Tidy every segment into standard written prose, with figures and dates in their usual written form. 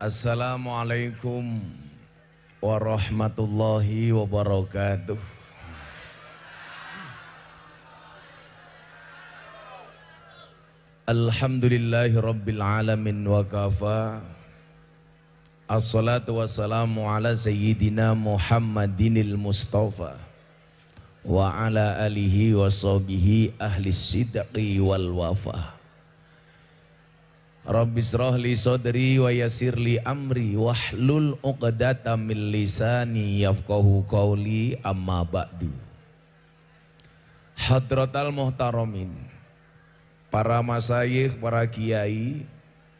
Assalamualaikum warahmatullahi wabarakatuh. Alhamdulillahi rabbil alamin wa kafa. Assalatu wassalamu ala sayyidina Muhammadinil Mustafa wa ala alihi wa sahbihi ahli sidqi wal wafa. Rabbi shrah li sadri wa yassir li amri wahlul 'uqdatam min lisani yafqahu qawli, amma ba'du. Hadratal muhtaramin, para masyayikh, para kiai,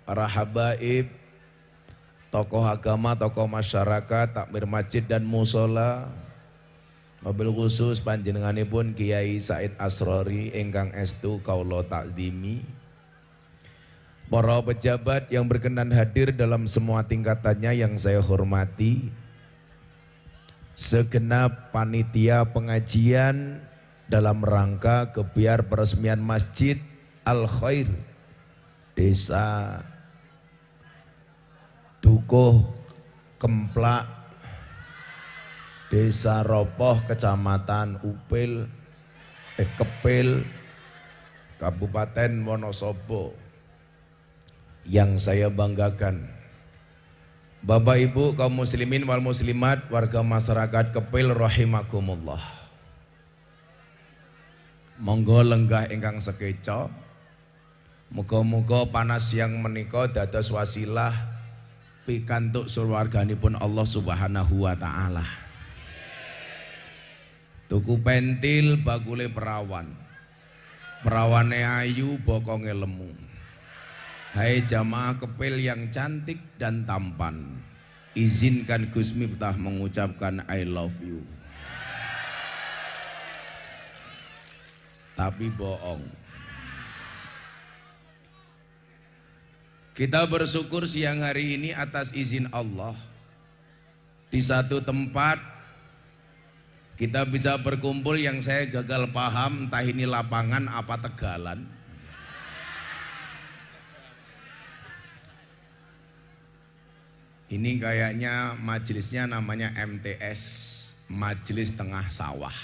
para habaib, tokoh agama, tokoh masyarakat, takmir masjid dan musola, mobil khusus panjenenganipun Kiai Said Asrori ingkang estu kaula takzimi, para pejabat yang berkenan hadir dalam semua tingkatannya yang saya hormati, segenap panitia pengajian dalam rangka kebiar peresmian Masjid Al Khair Desa Dukuh Kemplak, Desa Ropoh, Kecamatan Kepil, Kabupaten Wonosobo, yang saya banggakan. Bapak Ibu kaum muslimin wal muslimat, warga masyarakat Kepil rahimakumullah. Monggo lenggah ingkang sekeca. Muga-muga panas yang menika dados wasilah pikantuk surwarganipun Allah Subhanahu wa taala. Tuku pentil bakule perawan. Perawane ayu, bokonge lemu. Hai jamaah Kepil yang cantik dan tampan, izinkan Gus Miftah mengucapkan I love you. Tapi bohong. Kita bersyukur siang hari ini atas izin Allah, di satu tempat kita bisa berkumpul yang saya gagal paham entah ini lapangan apa tegalan. Ini kayaknya majelisnya namanya MTS, Majelis Tengah Sawah.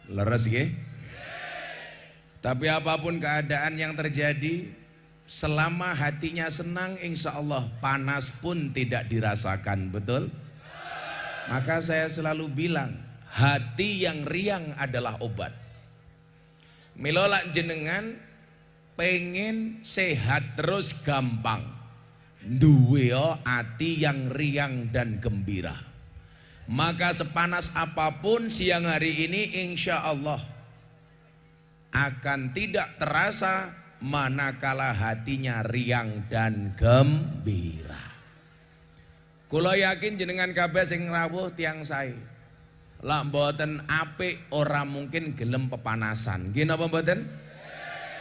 Leres ya? Tapi apapun keadaan yang terjadi, selama hatinya senang, insya Allah panas pun tidak dirasakan, betul? Maka saya selalu bilang, hati yang riang adalah obat. Milolak jenengan pengen sehat terus gampang. Duwe hati yang riang dan gembira. Maka sepanas apapun siang hari ini insya Allah akan tidak terasa manakala hatinya riang dan gembira. Kula yakin jenengan kabeh sing rawuh tiyang sae. Lak mboten apik ora mungkin gelem pepanasan. Nggih napa mboten?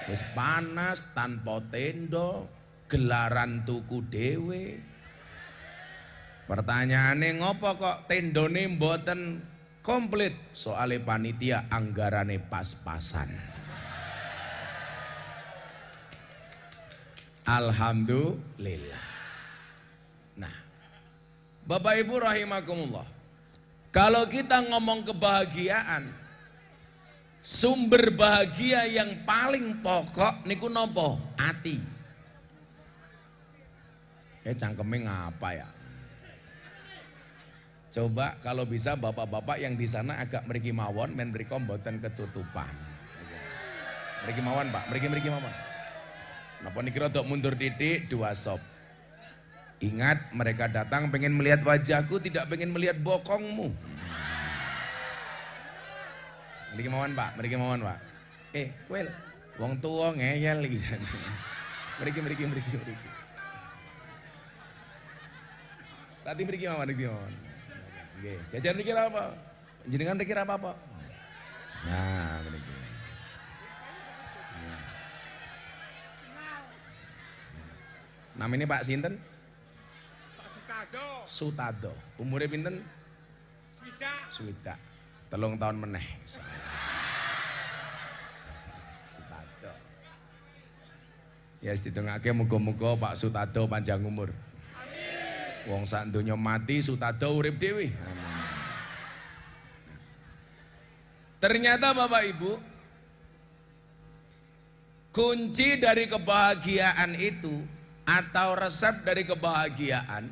Wis panas tanpa tenda, gelaran tuku dewe. Pertanyaane ngopo kok tendone mboten komplit? Soale panitia anggarane pas-pasan. Alhamdulillah. Nah, Bapak Ibu rahimakumullah, kalau kita ngomong kebahagiaan, sumber bahagia yang paling pokok niku nopo? Ati. Cangkeme ngapa ya? Coba kalau bisa bapak-bapak yang di sana agak mriki mawon, men mriko mboten ketutupan. Mriki mawon Pak, mriki mawon. Napa niki rada mundur titik, dua sop. Ingat, mereka datang pengen melihat wajahku, tidak pengen melihat bokongmu. Mriki mawon Pak, mriki mawon Pak. Wel, wong tuwa ngeyel iki. Mriki. Tadi mriki mawon. Nggih, jajan mriki apa? Jenengan mriki apa? Nah, mriki. Namanya Pak sinten? Pak Sutado. Umure pinten? Swidak. 3 tahun meneh. Sutado. Ya ditengahke muga-muga Pak Sutado panjang umur. Wong sak donya mati, Sutado urip dhewe. Ternyata Bapak Ibu, kunci dari kebahagiaan itu atau resep dari kebahagiaan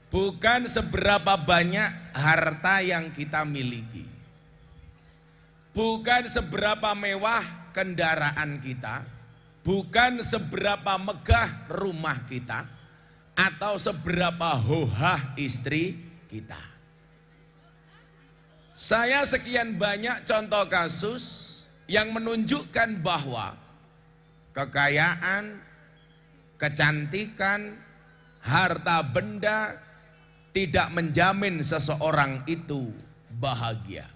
bukan seberapa banyak harta yang kita miliki, bukan seberapa mewah kendaraan kita, bukan seberapa megah rumah kita, atau seberapa hohah istri kita. Saya sekian banyak contoh kasus yang menunjukkan bahwa kekayaan, kecantikan, harta benda tidak menjamin seseorang itu bahagia.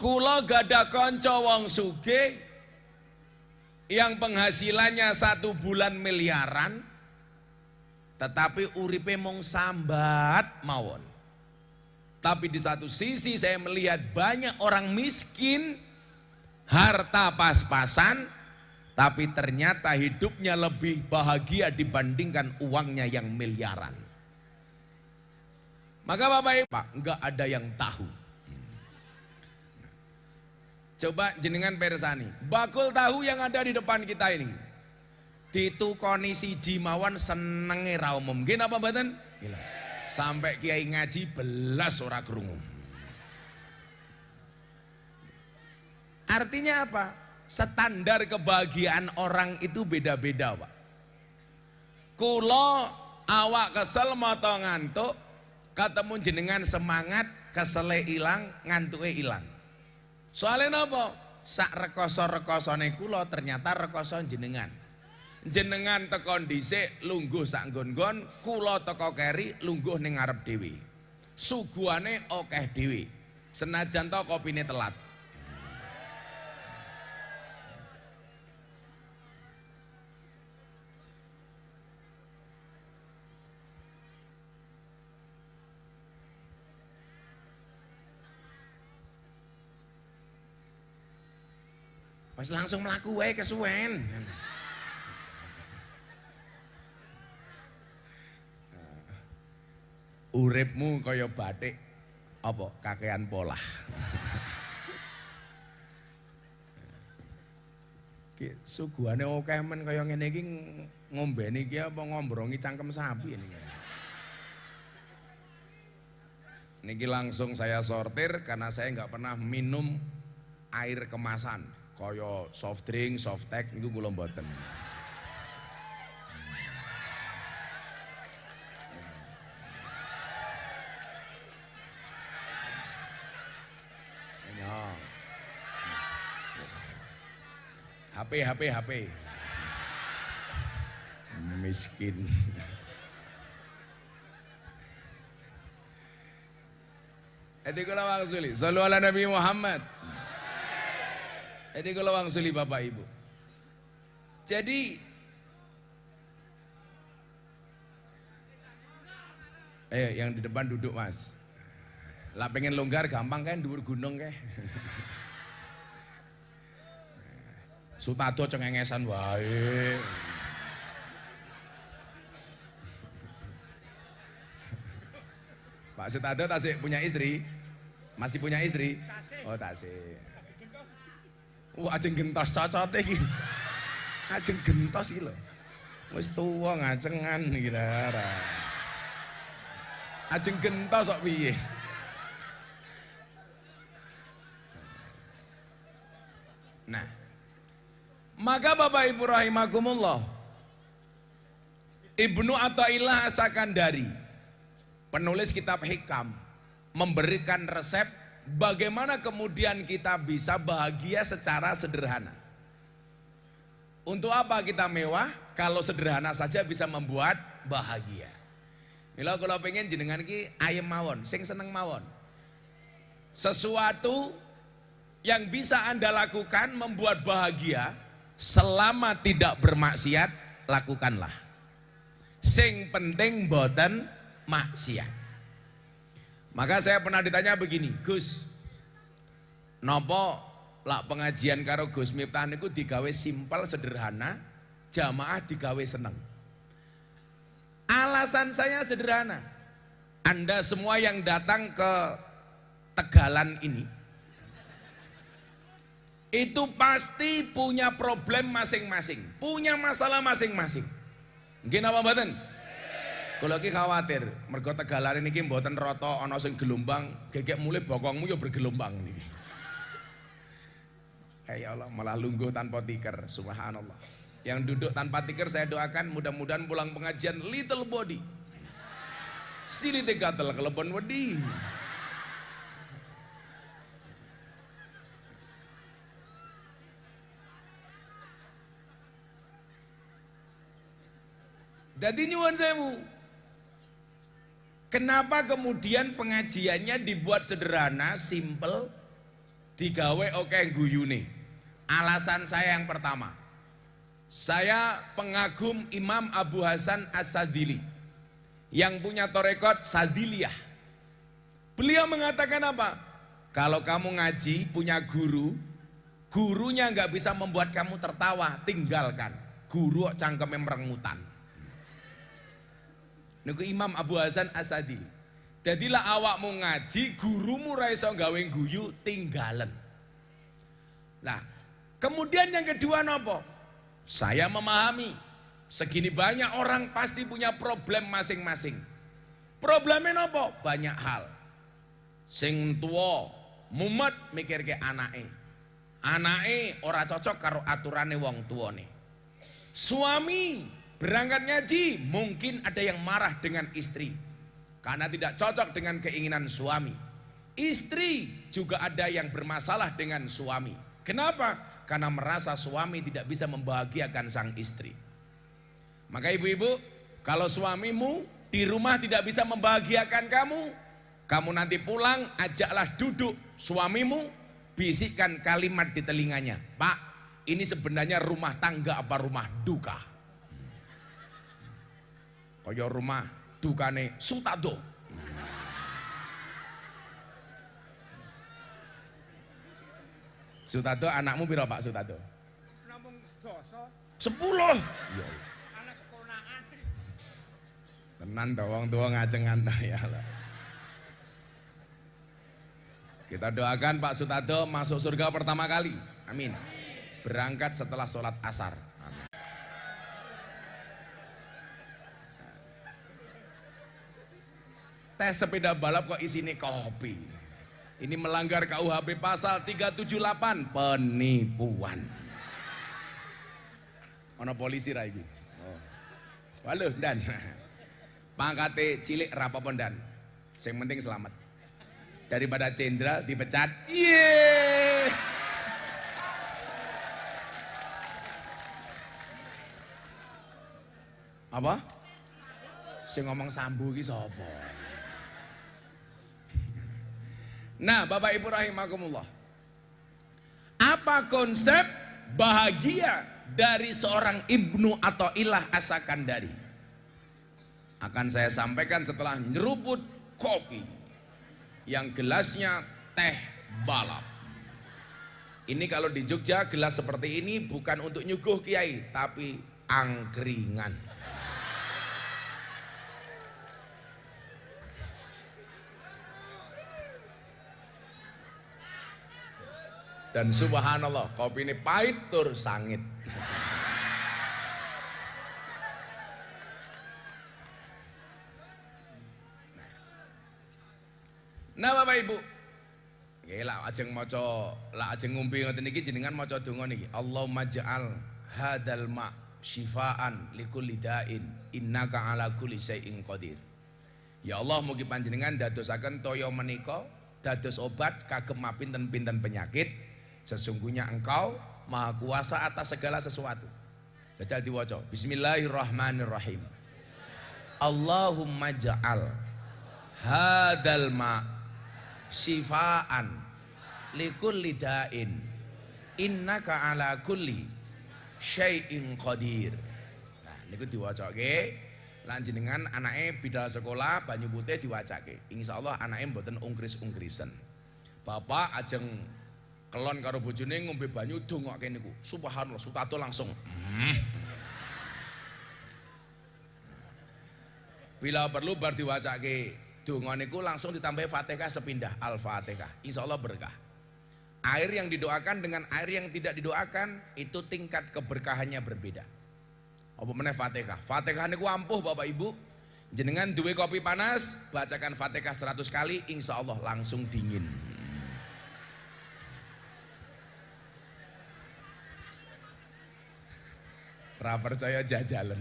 Kula gada konco wong sugih yang penghasilannya 1 bulan miliaran, tetapi uripe mung sambat mawon. Tapi di satu sisi saya melihat banyak orang miskin, harta pas-pasan, tapi ternyata hidupnya lebih bahagia dibandingkan uangnya yang miliaran. Maka Bapak Ibu, enggak ada yang tahu. Coba jenengan persani, bakul tahu yang ada di depan kita ini ditukoni siji mawon senenge ra umum. Nggih napa mboten? Gila. Sampai kiai ngaji belas ora krungu. Artinya apa? Standar kebahagiaan orang itu beda-beda, Pak. Kula awak kesel mata ngantuk, ketemu jenengan semangat, kesele ilang, ngantuke ilang. Soalnya napa? Sak rekoso-rekosone kula ternyata rekoso jenengan. Jenengan teko dhisik lungguh sak nggon-nggon, kula teko keri lungguh ning ngarep dhewe. Suguhane akeh dhewe. Senajan to kopine telat. Pas langsung mlaku wae kesuwen. Uripmu kaya batik apa kakean polah. Ki suguhane akeh men kaya ngene iki ngombeni iki apa ngombrongi cangkem sapi ini. Niki langsung saya sortir karena saya nggak pernah minum air kemasan kaya soft drink, soft tech niku kula mboten. HP. Miskin. Edi kula wangsuli, sallu ala Nabi Muhammad. Edi kula wangsuli Bapak Ibu. Jadi yang di depan duduk Mas. Lah pengen longgar gampang kan dhuwur gunung kae. Sutado cengengesan wae. Pak Sutado tasik punya istri? Masih punya istri? Oh tasik. Ajeng gentos cocote iki. Ajeng gentos iki lho. Wis tuwa ngacengan iki ora. Ajeng gentos kok piye? Nah, maka Bapak Ibu rahimakumullah, Ibnu Athaillah As-Sakandari, penulis kitab Hikam, memberikan resep bagaimana kemudian kita bisa bahagia secara sederhana. Untuk apa kita mewah kalau sederhana saja bisa membuat bahagia. Mila kalau pengen jenengan ki ayem mawon, sing seneng mawon. Sesuatu yang bisa Anda lakukan membuat bahagia selama tidak bermaksiat, lakukanlah. Sing penting boten maksiat. Maka saya pernah ditanya begini, Gus, nopo lak pengajian karo Gus Miftah niku digawe simpel sederhana, jamaah digawe seneng. Alasan saya sederhana. Anda semua yang datang ke Tegalan ini itu pasti punya problem masing-masing, punya masalah masing-masing. Nggih napa mboten? Kula iki khawatir mergo Tegalan niki mboten rata ana sing gelombang, gegek mulai bokongmu ya bergelombang niki. Ya Allah, malah lungguh tanpa tikar, subhanallah. Yang duduk tanpa tikar saya doakan mudah-mudahan pulang pengajian little body. Silite gatel kelebon wedi. Dadi nyuwun sewu. Kenapa kemudian pengajiannya dibuat sederhana, simple, digawe oke guyune? Alasan saya yang pertama, saya pengagum Imam Abu Hasan As-Sadili yang punya torekot Sadiliyah. Beliau mengatakan apa? Kalau kamu ngaji punya guru, gurunya nggak bisa membuat kamu tertawa, tinggalkan. Guru cangkeme merengutan. Niku Imam Abu Hasan As-Sadili. Jadilah awakmu ngaji, gurumu ra iso gawe guyu, tinggalen. Nah, kemudian yang kedua nopo? Saya memahami segini banyak orang pasti punya problem masing-masing. Problemnya nopo? Banyak hal. Sing tuwa mumet mikir ke anake. Anake ora cocok karo aturane wong tuane. Suami berangkat ngaji, mungkin ada yang marah dengan istri karena tidak cocok dengan keinginan suami. Istri juga ada yang bermasalah dengan suami. Kenapa? Karena merasa suami tidak bisa membahagiakan sang istri. Maka ibu-ibu, kalau suamimu di rumah tidak bisa membahagiakan kamu nanti pulang ajaklah duduk suamimu, bisikkan kalimat di telinganya. Pak, ini sebenarnya rumah tangga apa rumah duka? Kaya rumah dukane Sutado. Sutado anakmu piro Pak Sutado? Namung dosa. 10. Ya. Anak keponakan. Tenan to wong tua ngajengan ya Allah. Kita doakan Pak Sutado masuk surga pertama kali. Amin. Berangkat setelah sholat asar. Tes sepeda balap kok isinya kopi. Ini melanggar KUHP pasal 378, penipuan. Ono polisi ra iki. Oh. Waduh, Dan. Pangkate cilik rapopo Dan. Yang penting selamat. Daripada jenderal dipecat. Yeay. Apa? Sing ngomong sambu iki sapa? Nah, Bapak Ibu rahimakumullah. Apa konsep bahagia dari seorang Ibnu Athaillah As-Sakandari? Akan saya sampaikan setelah nyeruput kopi yang gelasnya teh balap. Ini kalau di Jogja gelas seperti ini bukan untuk nyuguh kiai, tapi angkringan. Dan subhanallah, kopi ini pahit tur sangit. Nah Bapak Ibu, lah ajeng maca, lah ajeng ngombe ngoten niki jenengan maca donga niki. Allahumma ja'al hadal ma syifaan likulli da'in innaka ala kulli syai'in qadir. Ya Allah, mugi panjenengan dadosaken toya menika dados obat kagem mapinten-pinten penyakit. Sesungguhnya Engkau Maha Kuasa atas segala sesuatu. Jajal diwaca. Bismillahirrahmanirrahim. Allahumma ja'al hadal ma syifaan likulli da'in innaka ala kulli syai'in qadir. Nah, niku diwacake. Lan jenengan anake bidal sekolah banyu putih diwacake. Insyaallah anake mboten ungkris-ungkrisen. Bapak ajeng kelon karo bojone ngombe banyu dongokke niku. Subhanallah, Sutato langsung. Bila perlu bar diwacake donga niku langsung ditambahi Fatihah sepindah Al-Fatihah. Insyaallah berkah. Air yang didoakan dengan air yang tidak didoakan itu tingkat keberkahannya berbeda. Apa meneh Fatihah? Fatihah niku ampuh Bapak Ibu. Jenengan duwe kopi panas, bacakan Fatihah 100 kali, insya Allah langsung dingin. Ra percaya jajalan.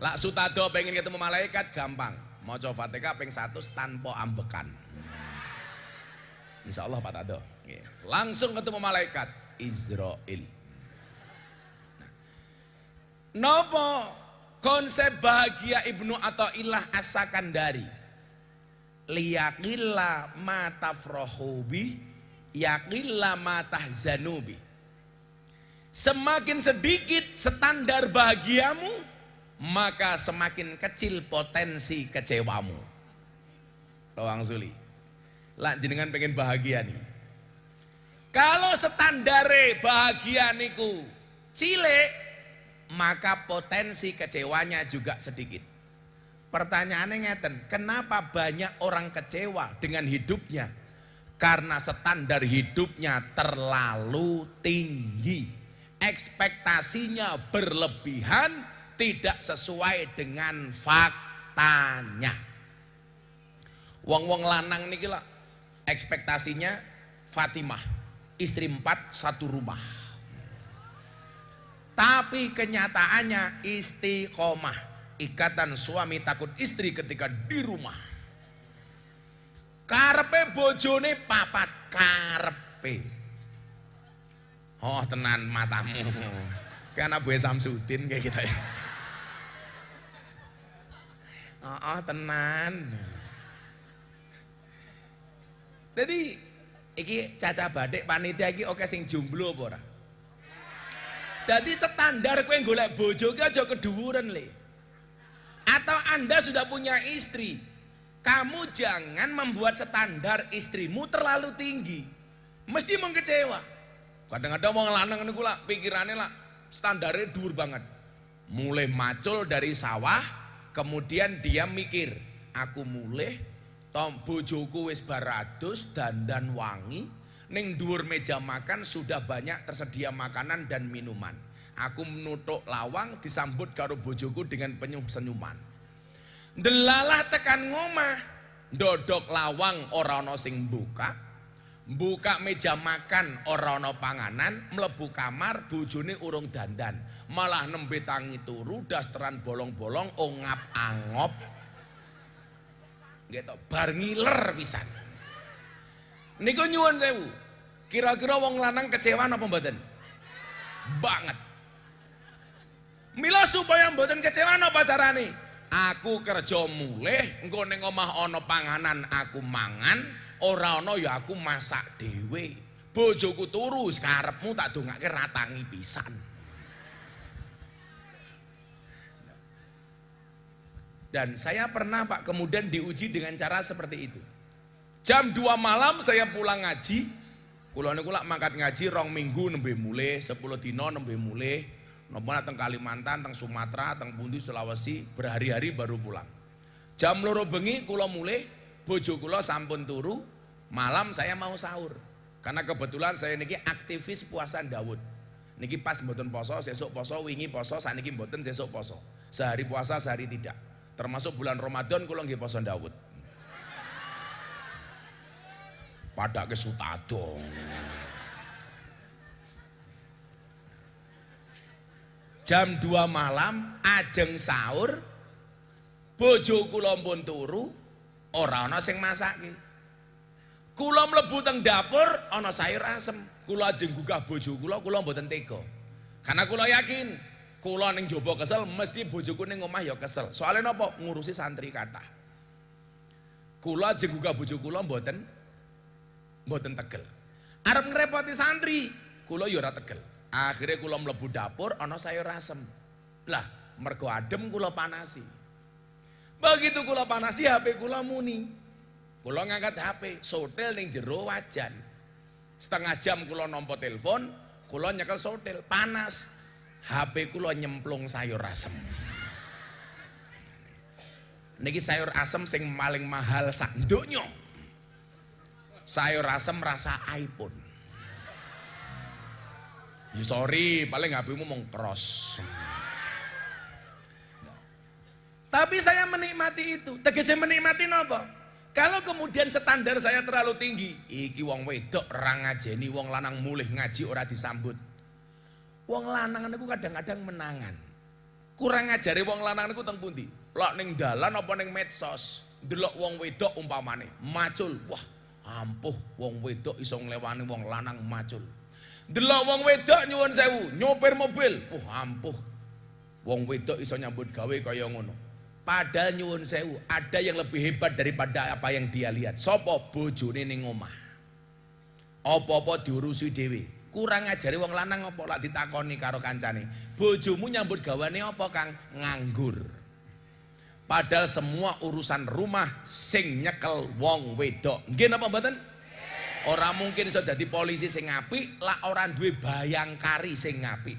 Lak Sutado pengen ketemu malaikat gampang. Maca Fatihah ping 100 tanpa ambekan. Insya Allah Pak Tado. Langsung ketemu malaikat Israel. Nopo konsep bahagia Ibnu Athaillah As-Sakandari, liyaqilla ma tafrahubi yaqilla ma tahzanubi. Semakin sedikit standar bahagiamu, maka semakin kecil potensi kecewamu. Tawang Zuli, lah jenengan pengen bahagia nih. Kalau standare bahagia niku cilik, maka potensi kecewanya juga sedikit. Pertanyaannya ngeten, kenapa banyak orang kecewa dengan hidupnya? Karena standar hidupnya terlalu tinggi, ekspektasinya berlebihan, tidak sesuai dengan faktanya. Wong-wong lanang niki lah ekspektasinya Fatimah, istri 4 satu rumah. Tapi kenyataannya istiqomah, ikatan suami takut istri ketika di rumah. Karepe bojone papat, karepe. Oh tenan matamu. Kayak anak buah Samsudin kayak kita ya. Oh tenan. Jadi iki Caca Badek panitia iki oke sing jomblo apa ora? Jadi standar kowe golek bojo ki aja keduwuren le. Atau Anda sudah punya istri, kamu jangan membuat standar istrimu terlalu tinggi. Mesti mengkecewa. Kadang-kadang wong lanang niku lah pikirannya lah standarnya dhuwur banget. Mulai macul dari sawah, kemudian dia mikir, aku mulai tom bojoku wis barados dandan wangi. Ning dhuwur meja makan sudah banyak tersedia makanan dan minuman. Aku menutuk lawang disambut karo bojoku dengan penuh senyuman. Delalah tekan ngomah, ndodok lawang ora ana sing buka. Buka meja makan ora ana panganan, mlebu kamar bojone urung dandan. Malah nembe tangi turu dasteran bolong-bolong ongap-angop. Gitu, bar ngiler pisan. Niku nyuwun sewu. Kira-kira wong lanang kecewa apa mboten? Banget. Mila supaya mboten kecewa apa carane? Aku kerja mulih, engko ning omah ana panganan aku mangan, ora ana ya aku masak dhewe. Bojoku turu karepmu tak dongake ratangi pisan. Dan saya pernah Pak kemudian diuji dengan cara seperti itu. Jam 2 malam saya pulang ngaji, kula niku lak mangkat ngaji 2 minggu nembe mulih, 10 dina nembe mulih, napa teng Kalimantan, teng Sumatera, teng pundi Sulawesi, berhari-hari baru pulang. Jam 2 bengi kula mulih, bojo kula sampun turu, malam saya mau sahur. Karena kebetulan saya niki aktivis puasa Daud. Niki pas mboten poso, sesuk poso, wingi poso, saniki mboten sesuk poso. Sehari puasa, sehari tidak. Termasuk bulan Ramadan kula nggih poso Daud. Pada ke Sutado. Jam 2 malam ajeng sahur, bojo kula pun turu, ora ana sing masake. Kula mlebu teng dapur ana sayur asem. Kula ajeng gugah bojo kula mboten tega. Karena kula yakin kula ning jaba kesel mesti bojoku ning omah ya kesel. Soalnya napa? Ngurusi santri kathah. Kula ajeng gugah bojo kula mboten tegel. Arep ngrepoti santri, kula ya ora tegel. Akhirnya kula mlebu dapur ana sayur asem. Lah, mergo adem kula panasi. Begitu kula panasi HP kula muni. Kula ngangkat HP, sotel ning jero wajan. Setengah jam kula nampa telepon, kula nyekel sotel, panas. HP kula nyemplung sayur asem. Niki sayur asem sing paling mahal sak donya. Sayur asem rasa iPhone. Ya sorry, paling HP-mu mong cross. Tapi saya menikmati itu. Tegese menikmati napa? Kalau kemudian standar saya terlalu tinggi, iki wong wedok ra ngajeni, wong lanang mulih ngaji ora disambut. Wong lanang niku kadang-kadang menangan. Kurang ngajari wong lanang niku teng pundi? Lak ning dalan apa ning medsos, ndelok wong wedok umpamane macul. Wah, ampuh wong wedok iso nglewani wong lanang macul. Ndelok wong wedok nyuwun sewu, nyopir mobil. Ampuh. Wong wedok iso nyambut gawe kaya ngono. Padahal nyuwun sewu, ada yang lebih hebat daripada apa yang dia lihat. Sopo? Bojone ning omah. Apa-apa diurusi dhewe. Kurang ngajari wong lanang apa lak ditakoni karo kancane. Bojomu nyambut gawane apa, Kang? Nganggur. Padahal semua urusan rumah sing nyekel wong wedok. Nggih napa mboten? Ora mungkin iso dadi polisi sing apik lak ora duwe bayangkari sing apik.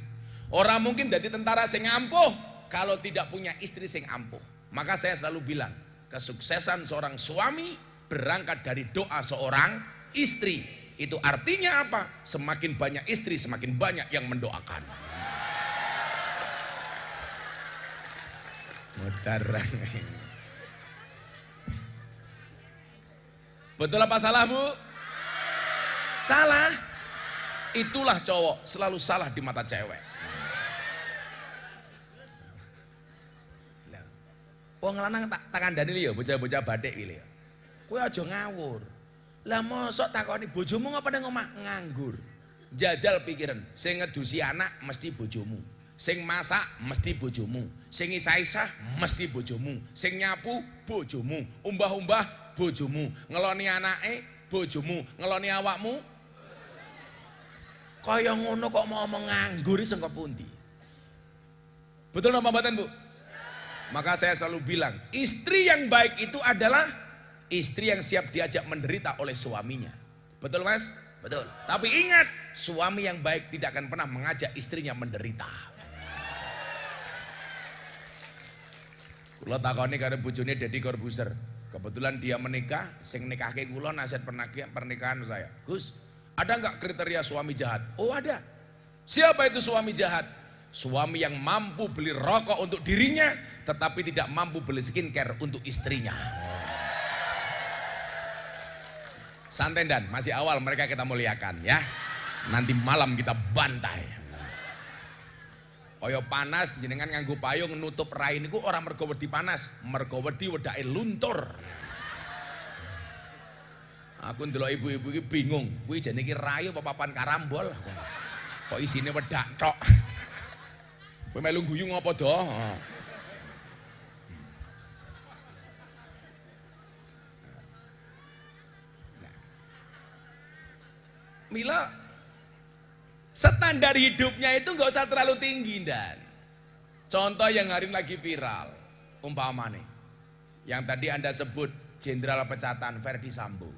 Ora mungkin dadi tentara sing ampuh kalau tidak punya istri sing ampuh. Maka saya selalu bilang, kesuksesan seorang suami berangkat dari doa seorang istri. Itu artinya apa? Semakin banyak istri, semakin banyak yang mendoakan. Mutarang. Betul apa salah, Bu? Salah. Itulah cowok selalu salah di mata cewek. Wong lanang tak kandhani lho, bocah-bocah bathik iki lho. Kowe aja ngawur. Lah mosok takoni bojomu ngapa ning omah? Nganggur. Jajal pikiran, sing ngedusi anak mesti bojomu. Sing masak mesti bojomu. Sing isah-isah mesti bojomu. Sing nyapu bojomu. Umbah-umbah bojomu. Ngeloni anake bojomu. Ngeloni awakmu. Kaya ngono kok mau ngomong nganggur sing kok pundi? Betul napa mboten, Bu? Maka saya selalu bilang, istri yang baik itu adalah istri yang siap diajak menderita oleh suaminya. Betul, Mas? Betul. Tapi ingat, suami yang baik tidak akan pernah mengajak istrinya menderita. Kula takoni karo bojone Deddy Corbuzier. Kebetulan dia menikah, sing nikahke kula nasihat pernikahan saya. Gus, ada enggak kriteria suami jahat? Oh, ada. Siapa itu suami jahat? Suami yang mampu beli rokok untuk dirinya, tetapi tidak mampu beli skincare untuk istrinya. Santai dan masih awal, mereka kita muliakan ya. Nanti malam kita bantai. Kaya panas jenengan nganggo payung nutup rai niku ora mergo wedi panas, mergo wedi wedake luntur. Aku ndelok ibu-ibu iki bingung, kuwi jane iki rai apa papan karambol. Kok isine wedak tok. Kowe melu guyu ngopo do? Mila, standar hidupnya itu nggak usah terlalu tinggi dan. Contoh yang hari ini lagi viral, umpamane, yang tadi Anda sebut Jenderal Pecatan Verdi Sambo.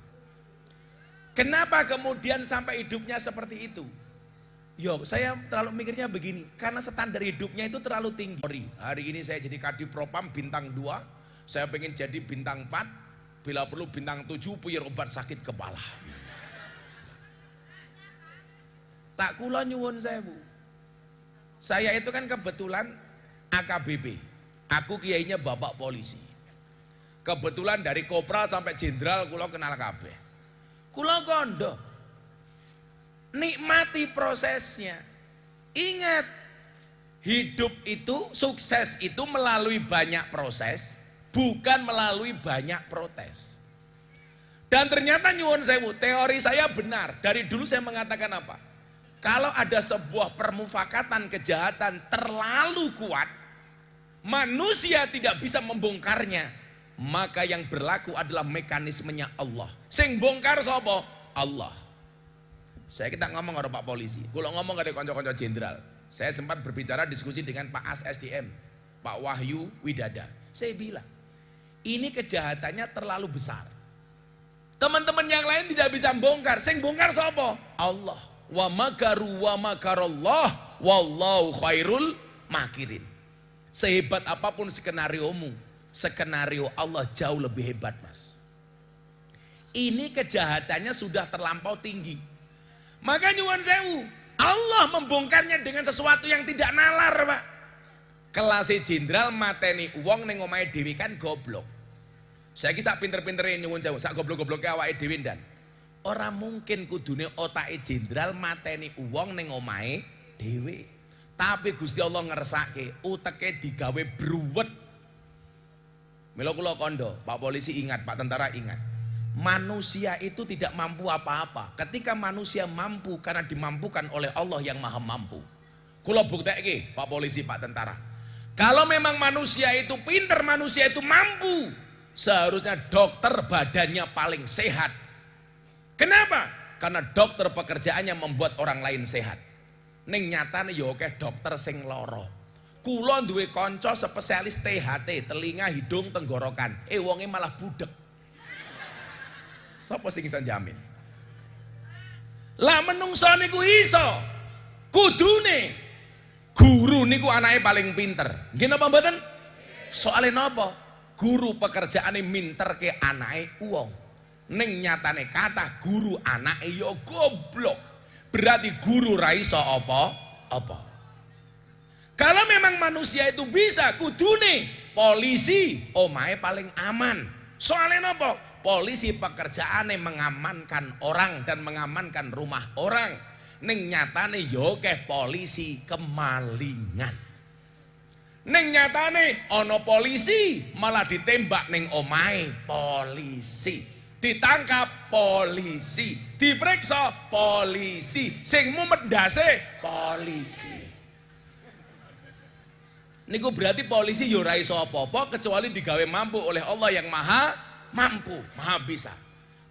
Kenapa kemudian sampai hidupnya seperti itu? Yo, saya terlalu mikirnya begini, karena standar hidupnya itu terlalu tinggi. Hari ini saya jadi Kadif Propam bintang 2, saya pengen jadi bintang 4, bila perlu bintang 7 puyer obat sakit kepala. Tak kula nyuwun sewu. Saya itu kan kebetulan AKBP. Aku kiainya bapak polisi. Kebetulan dari kopral sampai jenderal kula kenal kabeh. Kula kondo. Nikmati prosesnya. Ingat, hidup itu, sukses itu melalui banyak proses, bukan melalui banyak protes. Dan ternyata nyuwun sewu, teori saya benar. Dari dulu saya mengatakan apa? Kalau ada sebuah permufakatan kejahatan terlalu kuat, manusia tidak bisa membongkarnya, maka yang berlaku adalah mekanismenya Allah. Sing bongkar sapa? Allah. Saya kita ngomong karo Pak Polisi, kalau ngomong karo kanca-kanca jenderal, saya sempat berbicara diskusi dengan Pak As SDM, Pak Wahyu Widada. Saya bilang, ini kejahatannya terlalu besar. Teman-teman yang lain tidak bisa bongkar. Sing bongkar sapa? Allah. Wa makaru wa makarallah wallahu khairul makirin. Sehebat apapun skenariomu, skenario Allah jauh lebih hebat, Mas. Ini kejahatannya sudah terlampau tinggi. Maka nyuwun sewu, Allah membongkarnya dengan sesuatu yang tidak nalar, Pak. Kelas jenderal mateni uang ning omahe dhewe kan goblok. Saiki sak pinter-pintere nyuwun sewu, sak goblok-gobloke awake dhewe ndan. Ora mungkin kudune otake jenderal mateni uang ning omahe dhewe. Tapi Gusti Allah ngersake uteke digawe bruwet. Mila kula kandha, Pak Polisi ingat, Pak Tentara ingat. Manusia itu tidak mampu apa-apa. Ketika manusia mampu karena dimampukan oleh Allah yang Maha Mampu. Kula buktekke, Pak Polisi, Pak Tentara. Kalau memang manusia itu pinter, manusia itu mampu, seharusnya dokter badannya paling sehat. Kenapa? Karena dokter pekerjaannya membuat orang lain sehat. Ning nyatane ya akeh dokter sing lara. Kula duwe kanca spesialis THT, telinga, hidung, tenggorokan. Wonge malah budek. Sapa sing iso jamin? Lah menungso niku iso. Kudune guru niku anake paling pinter. Nggih napa mboten? Soale napa? Guru pekerjaane minterke anake wong. Ning nyatane kathah guru anake ya goblok. Berarti guru ra iso apa-apa. Kalau memang manusia itu bisa, kudune polisi omahe paling aman. Soalnya napa? Polisi pekerjaannya mengamankan orang dan mengamankan rumah orang. Ning nyatane yo akeh polisi kemalingan. Ning nyatane ana polisi malah ditembak ning omahe polisi. Ditangkap polisi, diperiksa polisi, sing mumet ndase polisi. Niku berarti polisi yo ora iso apa-apa kecuali digawe mampu oleh Allah yang Maha Mampu, Maha Bisa.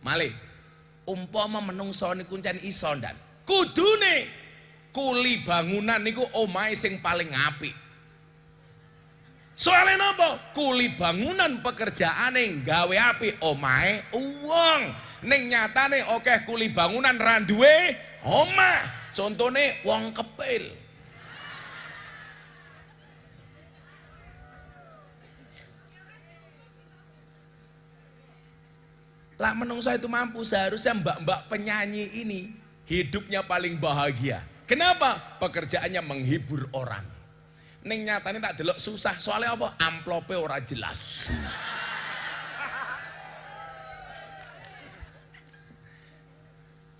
Malih, umpama menungso niku ncen iso ndan. Kudune kuli bangunan niku omahe sing paling apik. Soalnya napa? Kuli bangunan pekerjaane gawe apik omahe uang. Ning nyatane akeh kuli bangunan ra duwe omah. Contone wong kepil. Lah menungso itu mampu, seharusnya mbak-mbak penyanyi ini hidupnya paling bahagia. Kenapa? Pekerjaannya menghibur orang. Ning nyatane tak delok susah, soalnya apa? Amplope ora jelas.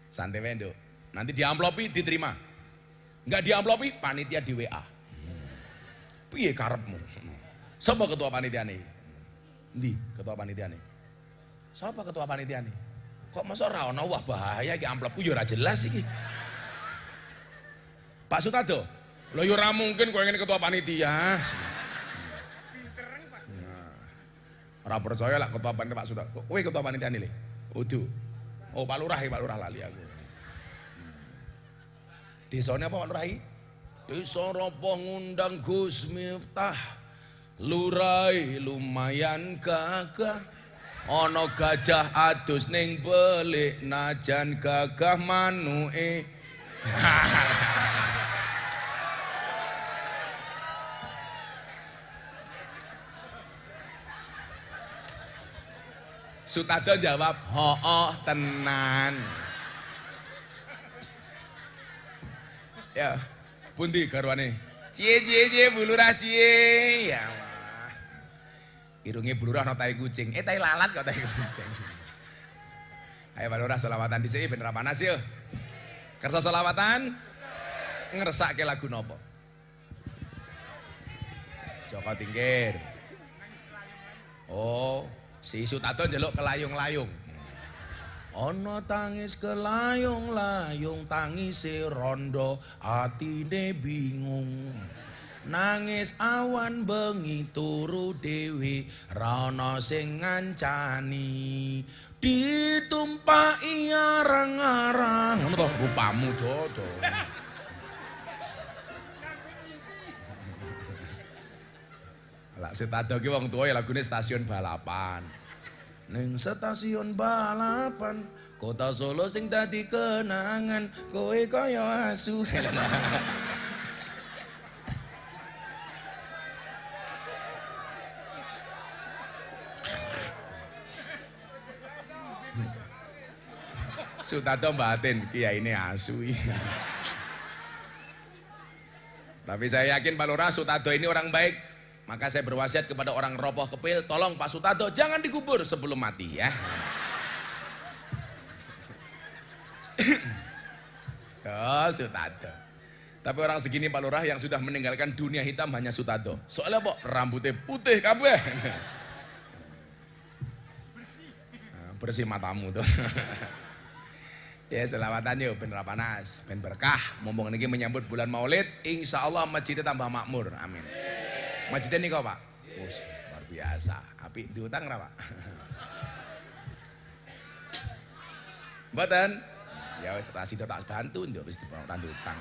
Santai wendo. Nanti diamplopi diterima. Enggak diamplopi panitia di WA. Piye karepmu? Sapa ketua panitiane? Ndi ketua panitiane? Sapa ketua panitiane? Kok masa ora ono, wah bahaya iki amplopku ya ora jelas iki. Pak Sutado, lho ya ora mungkin kowe ngene ketua panitia. Pinteran, Pak. Nah, ora percaya lah ketua panitia Pak Sutado. Kowe ketua panitia nih, Le? Udu. Oh, Pak Lurah, Pak Lurah lali aku. Desane apa Pak Lurah iki? Desa Ropo ngundang Gus Miftah. Lurai lumayan gagah. Ana gajah adus ning belik najan gagah manuke. Sutado jawab, "Hooh tenan." Ya, pundi garwane? Cie Bu Lurah cie. Ya Allah. Irunge Bu Lurah ana tai kucing. Tai lalat kok tai kucing. Ayo Pak Lurah selawatan dhisik ben ra panas yo. Kersa selawatan? Ngersake lagu napa? Joko Tingkir. Oh, si Sutado njaluk kelayung-layung. Ana tangis kelayung-layung, tangise rondo, atine bingung. Nangis awan bengi turu dewi, ra ana sing ngancani. Ditumpaki arang-arang. Ngono to rupamu dodo. Lah Sutado ki wong tuwa ya lagune stasiun balapan. ning stasiun balapan kota Solo sing dadi kenangan kowe kaya asu. Sutado batin kiai ini asu. Tapi saya yakin Pak Lurah Sutado ini orang baik. Maka saya berwasiat kepada orang Ropoh Kepil, tolong Pak Sutado jangan dikubur sebelum mati ya. Tuh Sutado. Tapi orang segini Pak Lurah yang sudah meninggalkan dunia hitam hanya Sutado. Soalnya apa? Rambutnya putih kabeh. Bersih matamu tuh. Ya selawatan yuk ben panas, ben berkah. Mumpung niki menyambut bulan Maulid, insya Allah masjidnya tambah makmur. Amin. Masjidnya nih kok Pak. Luar biasa. Api diutang ra Pak? Mboten. Ya wis tak sida tak bantu nduk wis diutang utang.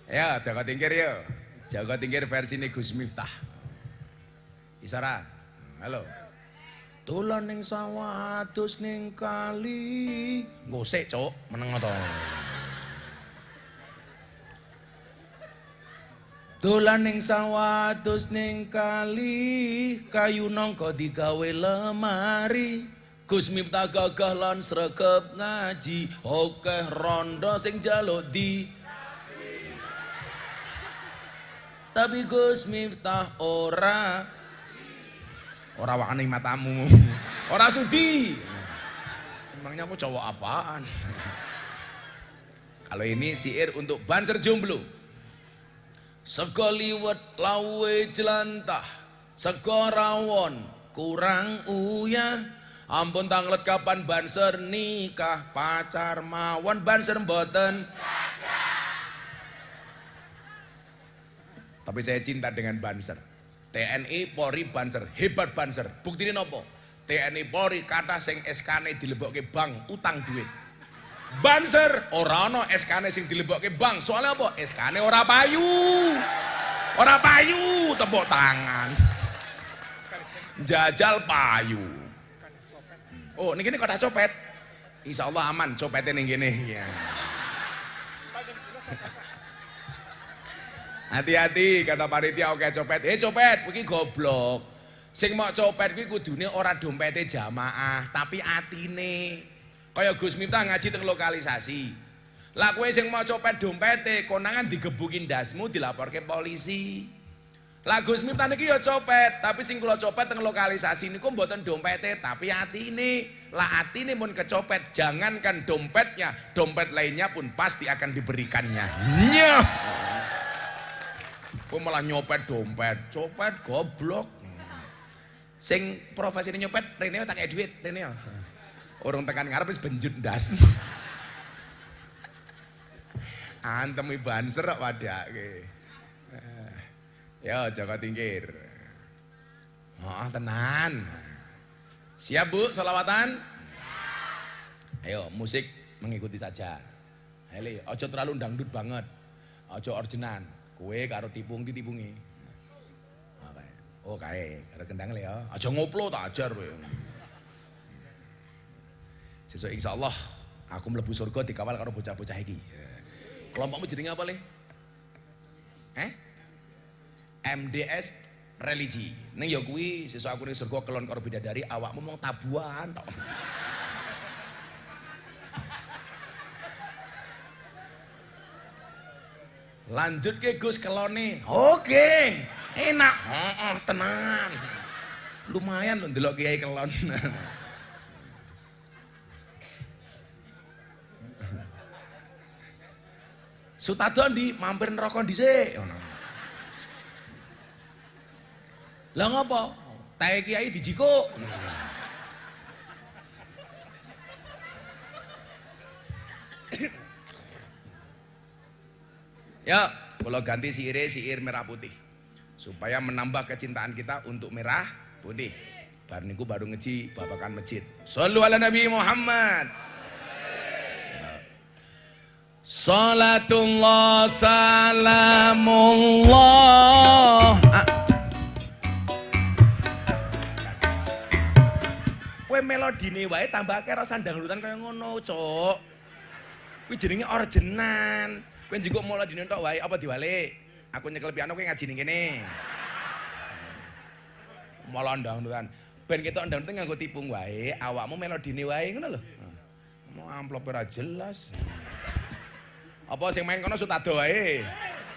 Ya, Jaga Tingkir yuk. Jaga Tingkir versi ini Gus Miftah. Isara. Halo. Dolan ning sawah adus ning kali. Ngosek, Cuk, meneng to. Dolan ning sawah adus ning kali, kayu nangka digawe lemari. Gus Miftah gagah lan sregep ngaji, akeh rondo sing njaluk di. Tapi Gus Miftah ora wani matamu, ora sudi. Emangnya aku cowok apaan? Kalau ini syair untuk Banser jomblo. Sego liwet lawe jelantah, sego rawon kurang uyah. Ampun tanglet kapan Banser nikah, pacar mawon Banser mboten. Tapi saya cinta dengan Banser. TNI Polri Banser, hebat Banser. Buktine nopo? TNI Polri kathah sing SK-ne dilebokke bank utang duit. Banser ora ana SK-ne sing dilebokke bank. Soalnya apa? SK-ne ora payu. Ora payu, tepuk tangan. Jajal payu. Oh, niki kotak copet. Insyaallah aman copete ning kene ya. Hati-hati kata panitia oke copet. Copet, iki goblok. Sing mau copet kuwi kudune ora dompete jamaah, tapi atine. Kaya Gus Miftah ngaji teng lokalisasi. Lah kowe sing mau copet dompete, konangan digebukin ndasmu dilaporke polisi. Lah Gus Miftah niki ya copet, tapi sing kula copet teng lokalisasi niku mboten dompete, tapi atine. Lah atine mun kecopet, jangankan dompetnya, dompet lainnya pun pasti akan diberikannya. Nyah. Kok malah nyopet dompet, copet goblok. Sing profesi nyopet, rene tak duit, rene. Orang tekan ngarep wis benjut ndasmu. Antem Banser kok padake. Ya Jaga Tingkir. Tenan. Siap Bu, selawatan? Ayo musik mengikuti saja. Ayo, ojo terlalu dangdut banget. Ojo orjenan. Kue karo tipungi. Oh kae, karo kendang le ya. Aja ngoplo tak ajar kowe. Sesuk insyaallah aku mlebu surga dikawal karo bocah-bocah iki. Kelompokmu jenenge apa le? MDS religi. Ning ya kuwi sesuk aku ning surga kelon karo bidadari, awakmu mung tabuhan tok. Lanjut ke Gus kelone. Oke. Enak. Tenang. Lumayan lho ndelok kiai kelon. Sutado ndi mampir neraka dhisik. Lah ngopo? Tae kiai dijikuk. Ya, kalau ganti siir merah putih. Supaya menambah kecintaan kita untuk merah putih. Bar niku baru ngeji babakan masjid. Shallu ala Nabi Muhammad. Salatullah salamullah melodine wae tambah akeh rasa dangdutan kaya ngono, Cuk. Kuwi jenenge orjenan. Kowe njikuk melodine tok wae apa diwalik? Aku nyekel piano kowe ngaji ning kene. Malah dangdutan. Ben ketok dangdutan nganggo tipung wae, awakmu melodine wae ngono lho. Mau amplop ora jelas. Apa sing main kono Sutado wae?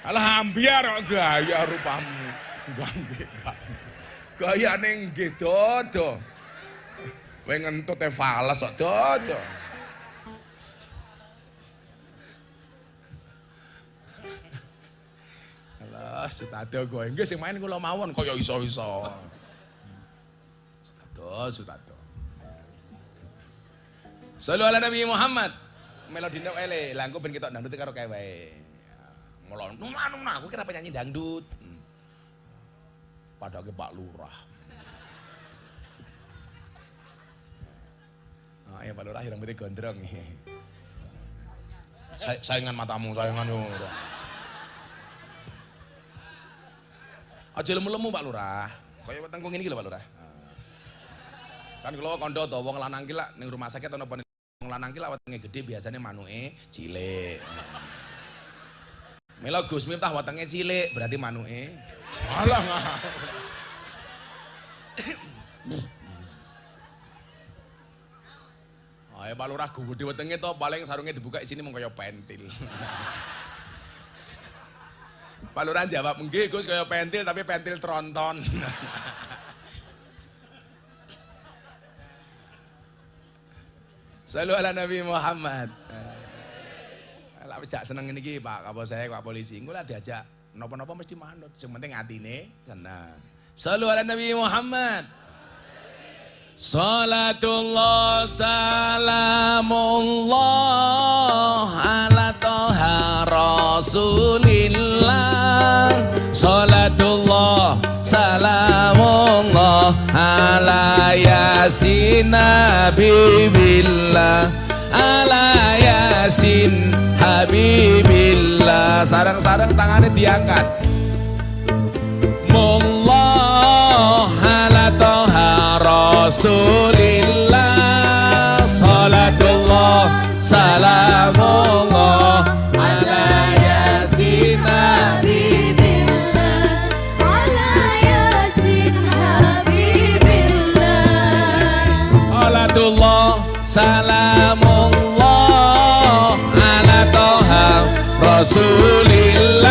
Alah ambiar kok gaya rupamu. Gayane nggih dodo. Kowe ngentut fales kok dodo. Alah Sutado kowe nggih sing main kula mawon kaya iso-iso. Sutado. Sallu ala Nabi Muhammad. Melodi ndok ele, lah engko ben ketok dangdut karo kae wae. Ngolon, aku kira penyanyi dangdut. Padahal Pak Lurah. Ah, ya Pak Lurah rambutnya gondrong. Saingan matamu, saingan yo. Aja lemu-lemu Pak Lurah. Kaya wetengku ngene iki lho Pak Lurah. Kan kula kandha to wong lanang ki lak ning rumah sakit ana wong lanang ki lak wetenge gedhe biasane manuke cilik. Mila Gus Miftah wetenge cilik berarti manuke. Alah. Ayo Pak Lurah gede wetenge to paling sarunge dibuka isine mung kaya pentil. Pak Lurah jawab, "Nggih Gus kaya pentil tapi pentil tronton." Sallu ala Nabi Muhammad. Lah wis jak seneng ngene iki Pak Kapolsek, Pak Polisi. Engko lah diajak napa-napa mesti manut. Sing penting atine tenang. Sallu ala Nabi Muhammad. Salatullah salamullah ala toha rasulillah. Salatullah salamullah ala yasin habibillah. Ala yasin habibillah. Sarang-sarang tangannya diangkat. Mullah ala toha rasulillah. Salatullah salamullah ala yasin habibillah. Ala yasin habibillah. Salatullah salamullah ala toha rasulillah.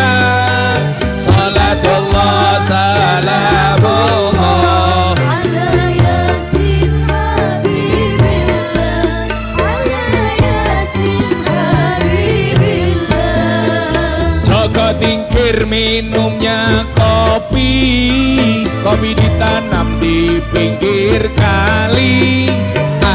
Salatullah salamullah Ala yasin habibillah. Ala yasin habibillah. Joko tingkir minumnya kopi. Kopi ditanam di pinggir kali.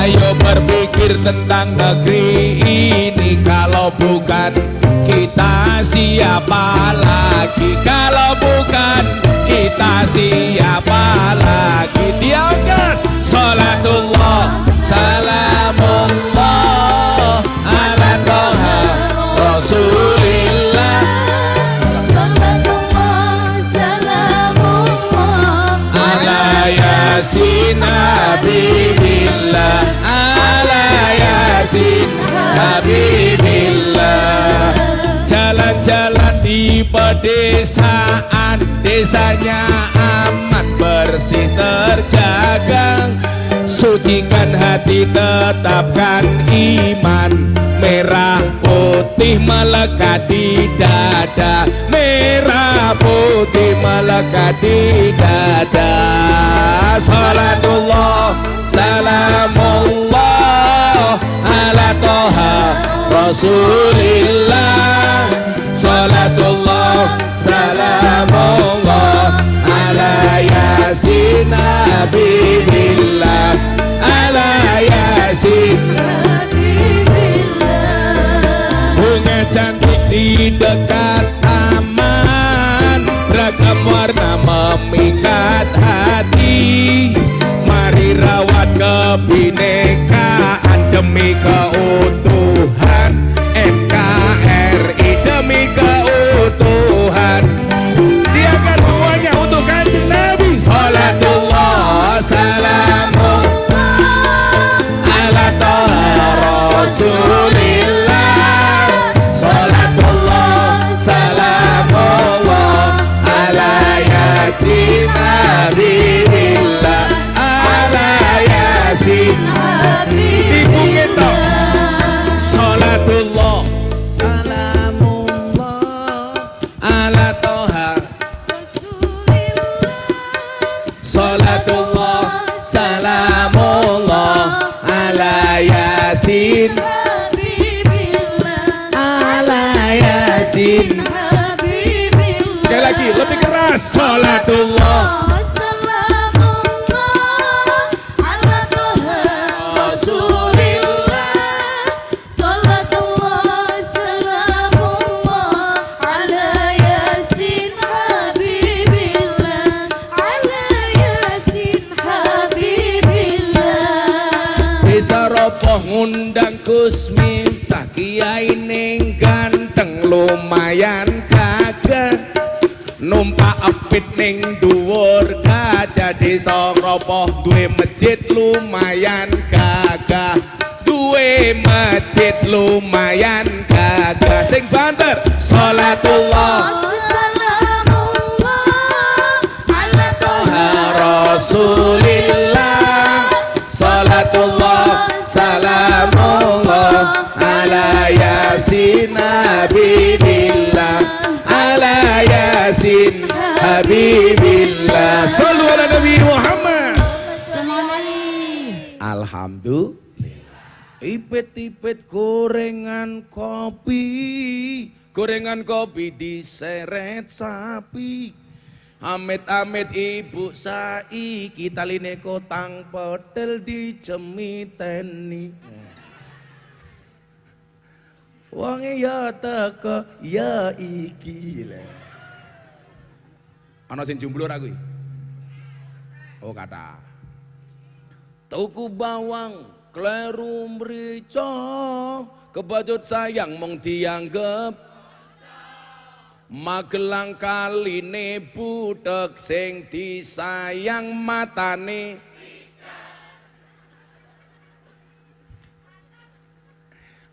Ayo berpikir tentang negeri ini. Kalau bukan kita siapa lagi? Kalau bukan kita siapa lagi? Diangkat. Salatullah salamullah ala toha rasulillah. Salatullah salamullah Ala yasin habibillah. Ala yasin habibillah. Jalan-jalan di pedesaan, desanya aman bersih terjaga. Sucikan hati, tetapkan iman. Merah putih melekat di dada. Merah putih melekat di dada. Salatullah salamullah ala toha rasulillah. Salatullah salamullah ala yasin habibillah. Ala yasin habibillah. bunga cantik di dekat taman. Beragam warna memikat hati. Mari rawat kebinekaan demi keutuhan NKRI, demi keutuhan. Diangkat semuanya untuk Kanjeng Nabi. Salatullah salamullah Yasin Habibillah. Sekali lagi lebih keras. Salatullah Salamullah ala Toha Rasulillah. Salatullah salamullah ala Yasin Habibillah. Ala Yasin Habibillah. Bisa roboh ngundang Gus Miftah, kiai ning ganteng lumayan gagah, numpak epit ning dhuwur gajah. Desa roboh duwe masjid lumayan gagah, duwe masjid lumayan gagah. Sing banter salatullah Salamullah ala Toha Rasulillah. Salatullah salamullah ala Yasin Habibillah. Ala Yasin Habibillah. Sallu ala Nabi Muhammad. Alhamdulillah. Ipit-ipit gorengan kopi diseret sapi. Amit-amit ibu saiki taline kotang pedel dijemiteni. Wonge ya teko ya iki lho. Ana sing jomblo ra kuwi? Oh kata. Tuku bawang kleru mrica, kebajut sayang mung dianggep Magelang kaline butek sing disayang matane.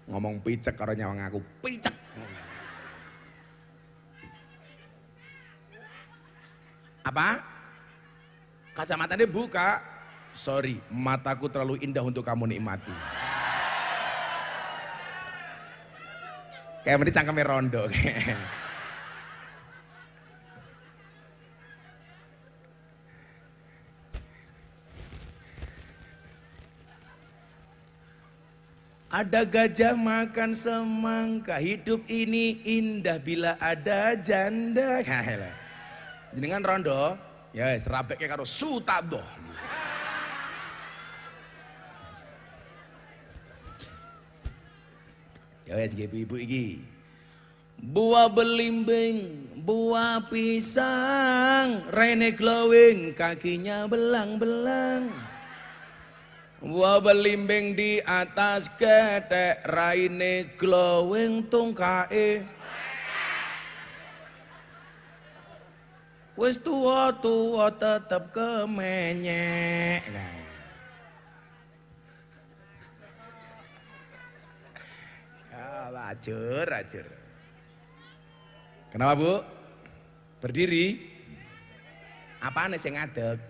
Ngomong picek karo nyawang aku, picek. Apa? Kacamatanya buka. Sorry, mataku terlalu indah untuk kamu nikmati. Kayak mending cangkeme rondo. Ada gajah makan semangka, hidup ini indah bila ada janda. Jenengan rondo, ya serabeknya karo Sutado. Ya wes ibu-ibu iki. Buah belimbing, buah pisang, rene glowing, kakinya belang-belang. Buah belimbing di atas ketek, raine glowing tungkae. Wis tua-tua tetep kemenyek. Acur. Kenapa Bu? Berdiri? Apaan sing ngadeg?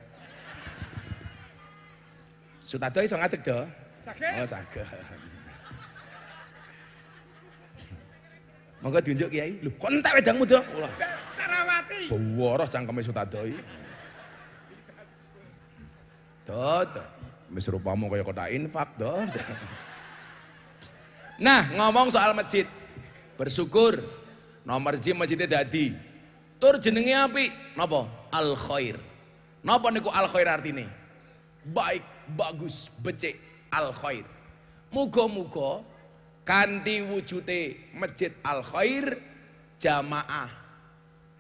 Sutado iso ngadeg do? Saged. Oh saged. Monggo diunjuk Kiai. Lho, kok entek wedangmu do? Tarawati. Bawara cangkeme Sutado iki. Do. Wis rupamu kaya kotak infak do. Nah, ngomong soal masjid. Bersyukur nomor masjidnya dadi. Tur jenenge apik. Napa? Al Khair. Napa niku Al Khair artine? Baik, bagus, becik, Al Khair. Muga-muga kanthi wujude Masjid Al Khair, jamaah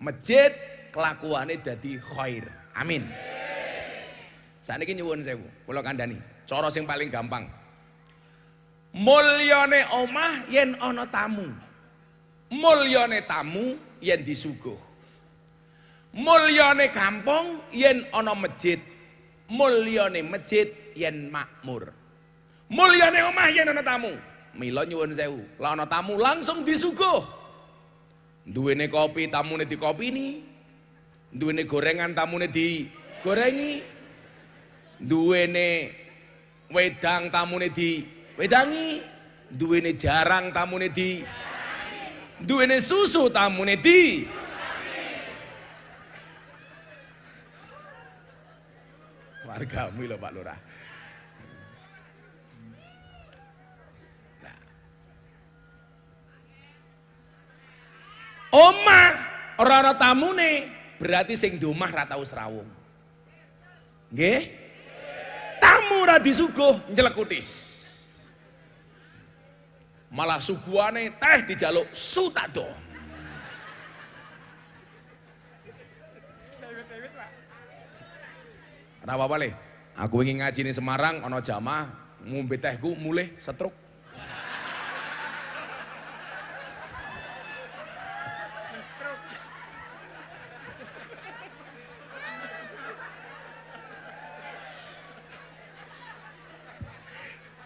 masjid kelakuane dadi khair. Amin. Saniki nyuwun sewu, kula kandhani, cara sing paling gampang. Mulyane omah yen ana tamu. Mulyane tamu yen disuguh. Mulyane kampung yen ana masjid. Mulyane masjid yen makmur. Mulyane omah yen ana tamu. Mila nyuwun sewu, lah ana tamu langsung disuguh. Duwene kopi tamune dikopini. Duwene gorengan tamune digorengi. Duwene wedang tamune diwedangi. Duwene jarang tamune duwene susu tamune wargamu lho Pak Lurah. Nah. Omah ora ana tamune, berarti sing di omah ra tau srawung. Nggih? Tamu ra disuguh njelekutis. Malah suguhane teh dijaluk Sutado. Ora apa-apa le. Aku ingin ngaji ning Semarang ana jamaah ngombe tehku mulih setruk.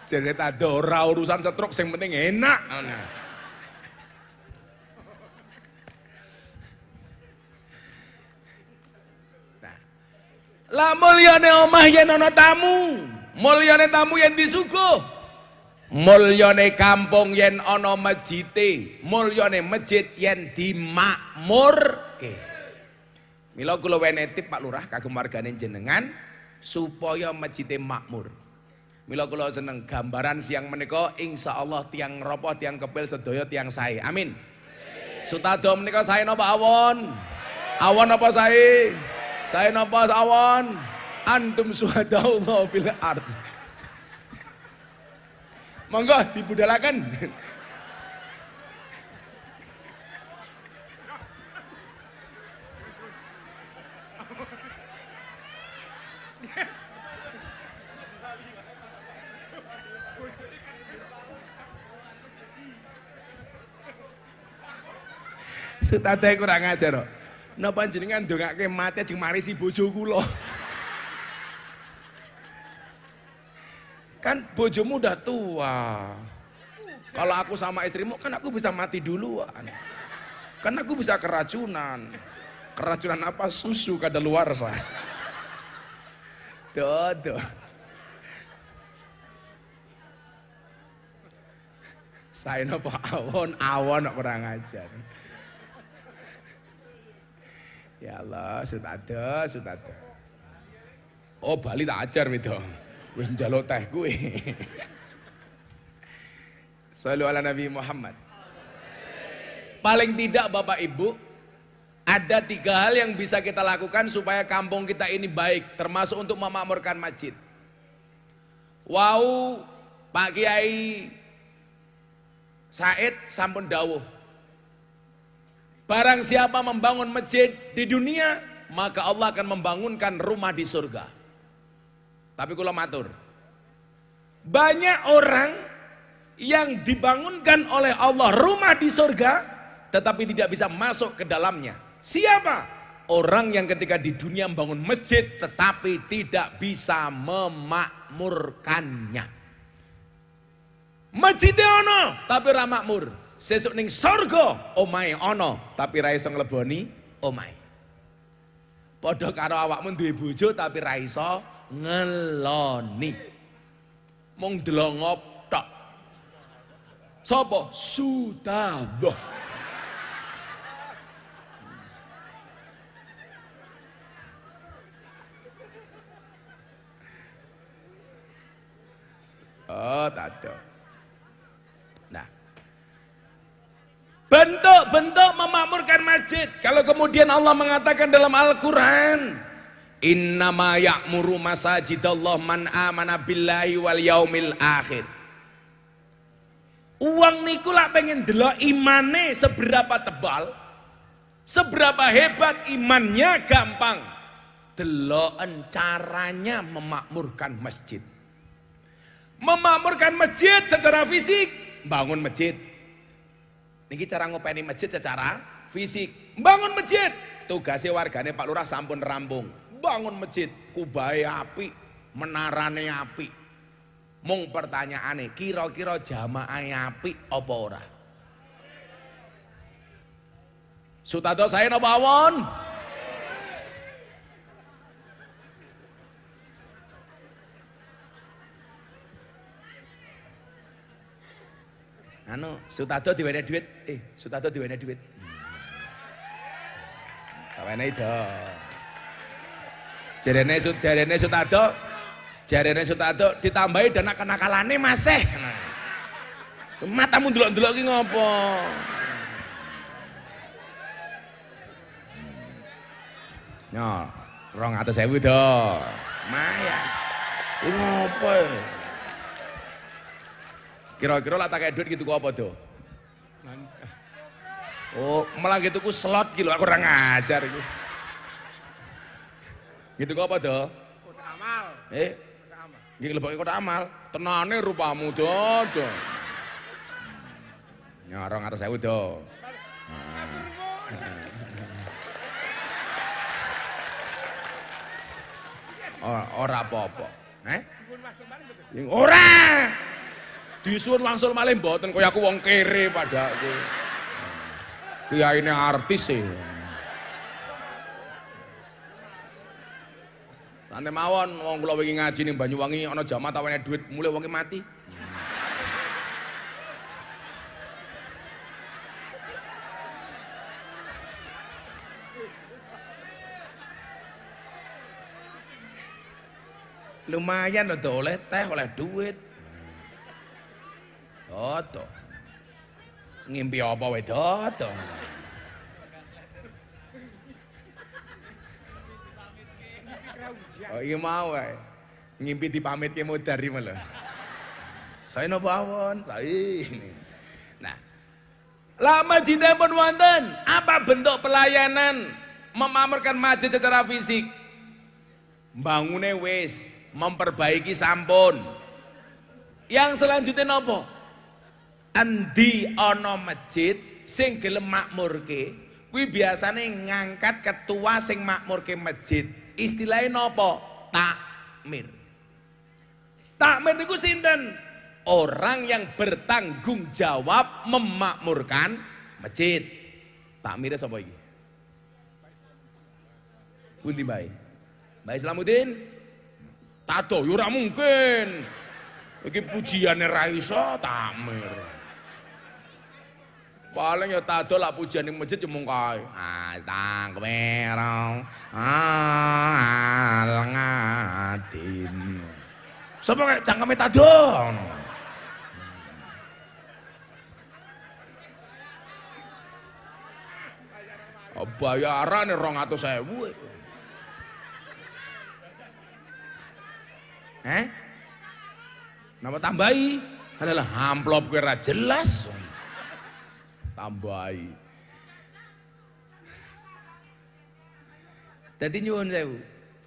Jadi ada ora urusan setruk yang penting enak. Lah mulyane omah yen ana tamu, mulyane tamu yen disuguh. Mulyane kampung yen ana masjite, mulyane masjid yen dimakmurke. Mila kula wene tip Pak Lurah kagem wargane jenengan supaya masjide makmur. Mila kula seneng gambaran siang menika insyaallah tiang ngropo tiang kepil sedaya tiang sae. Amin. Sutado menika sae napa awon? Awon apa sae? Sae napa awon? Antum suhadaullah bil ard. Monggo dibudalaken. Sutade kurang ajar kok. Napa jenengan ndongake mate jeung marisi bojo kula. Kan bojomu udah tua. Kalau aku sama istrimu kan aku bisa mati duluan. Kan aku bisa keracunan. Keracunan apa? Susu kadaluarsa. Dodo. Saya napa awon kurang ajar. Ya Allah, Sutado. Oh, Bali tak ajar itu. Wis njaluk teh kuwi. Shallu ala Nabi Muhammad. Paling tidak Bapak Ibu, ada 3 hal yang bisa kita lakukan supaya kampung kita ini baik, termasuk untuk memakmurkan masjid. Wow, Pak Kiai Said sampun dawuh. Barang siapa membangun masjid di dunia, maka Allah akan membangunkan rumah di surga. Tapi kula matur, banyak orang yang dibangunkan oleh Allah rumah di surga, tetapi tidak bisa masuk ke dalamnya. Siapa? Orang yang ketika di dunia membangun masjid, tetapi tidak bisa memakmurkannya. Masjidnya ono, tapi ora makmur. Sesuk ning surga omahe ana tapi ra iso ngleboni omahe. Padha karo awakmu duwe bojo tapi ra iso ngeloni. Mung delok tok. Sapa? Sutado. Oh, tado. Nah, bentuk-bentuk memakmurkan masjid. Kalau kemudian Allah mengatakan dalam Al-Quran, innama ya'muru masajidallah man amana billahi wal yaumil akhir. Uang niku lak pengen delok imane seberapa tebal, seberapa hebat imannya, gampang. Deloken caranya memakmurkan masjid. Memakmurkan masjid secara fisik, bangun masjid. Niki cara ngopeni masjid secara fisik. Bangun masjid, tugasnya wargane Pak Lurah sampun rampung. Bangun masjid, kubahe api, menarane api. Mung pertanyaane, kira-kira jamaahe api apa ora? Sutado saya napa awon? Sutado diwene duit. Sutado diwene duit. Tawene itu. Jarene Sutado ditambahi dana kenakalane masih. Matamu ndelok-ndelok ki ngopo? Nyo, 200.000 do. Maya. Ini ngopo? Kira-kira lah tak kayak duit gitu apa do? Oh, malah gitu ku slot gitu, aku orang ngajar gitu. Gitu kok apa do? Kota amal. Kota amal. Gitu lebih kota amal. Tenane rupamu do. Nyorong 200.000 do. Ora apa-apa. Dikun masuk balik betul. Ora. Disuwun wangsul malih mboten kaya aku wong kere padaku. Kiyaine artis e. Sane mawon wong kula wingi ngaji ning Banyuwangi ana jamaah tawene duit mulai wonge mati. Lumayan lho oleh teh, oleh duit. Toto. Ngimpi apa wae toto. Oh iya mau wae. Ngimpi dipamitke mudari malah. Saya napa awon? Saya. Nah. Lah masjidipun wonten, apa bentuk pelayanan memamerkan masjid secara fisik? Bangune wis, memperbaiki sampun. Yang selanjutnya nopo? Endi ana masjid sing gelem makmurke, kuwi biasane ngangkat ketua sing makmurke masjid. Istilahnya nopo? Takmir. Takmir niku sinten? Orang yang bertanggung jawab memakmurkan masjid. Takmirnya sapa iki? Pundi bae? Mbak Islamuddin? Tato, ya ora mungkin. Iki pujiane ra iso takmir. Paling ya tato lah pujian ning masjid ya mung kae. Astagfirullah. Al-ngatin. Sapa kayak cangkeme tato? Bayaran 200.000. Napa tambahi? Adalah amplop kira jelas. Tambahi. Jadi nyuwun sewu.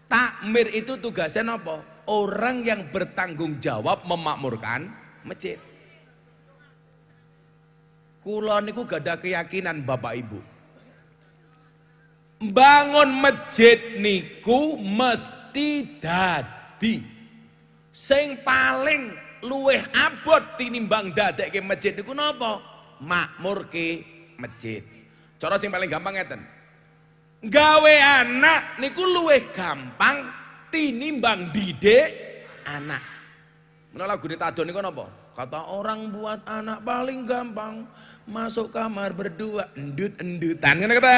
Takmir itu tugasnya apa? Orang yang bertanggung jawab memakmurkan masjid. Kula niku gada keyakinan Bapak Ibu. Bangun masjid niku mesti dadi sing paling luweh abot tinimbang dadekke masjid niku napa? Makmurke masjid. Cara sing paling gampang ngeten. Gawe anak niku luweh gampang tinimbang didik anak. Menawa lagune tadon niku napa? Kata orang buat anak paling gampang masuk kamar berdua endut-endutan ngene kata.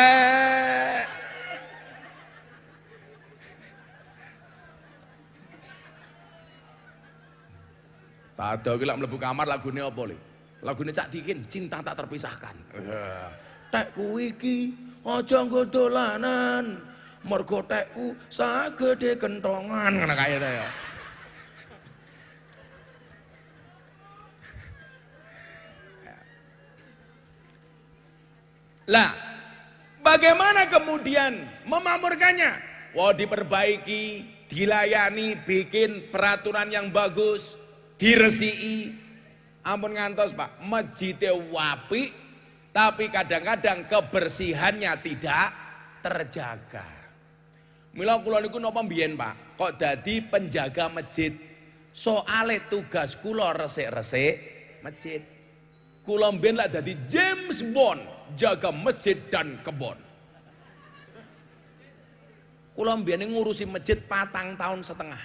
Tado iki lak mlebu kamar lagune apa le? Lagune Cak Dikin, cinta tak terpisahkan. Tekku iki aja nggo dolanan. Mergo tekku sagede kentongan ngono kaya ta ya. Lah, bagaimana kemudian memakmurkannya? Wah, diperbaiki, dilayani, bikin peraturan yang bagus, diresiki. Ampun ngantos Pak, masjidnya wapi, tapi kadang-kadang kebersihannya tidak terjaga. Mila kula niku napa mbiyen Pak, kok dadi penjaga masjid. Soale tugas kula resik-resik masjid. Kula mbiyen lak dadi James Bond, jaga masjid dan kebon. Kula mbiyen ngurusi masjid 4 tahun setengah.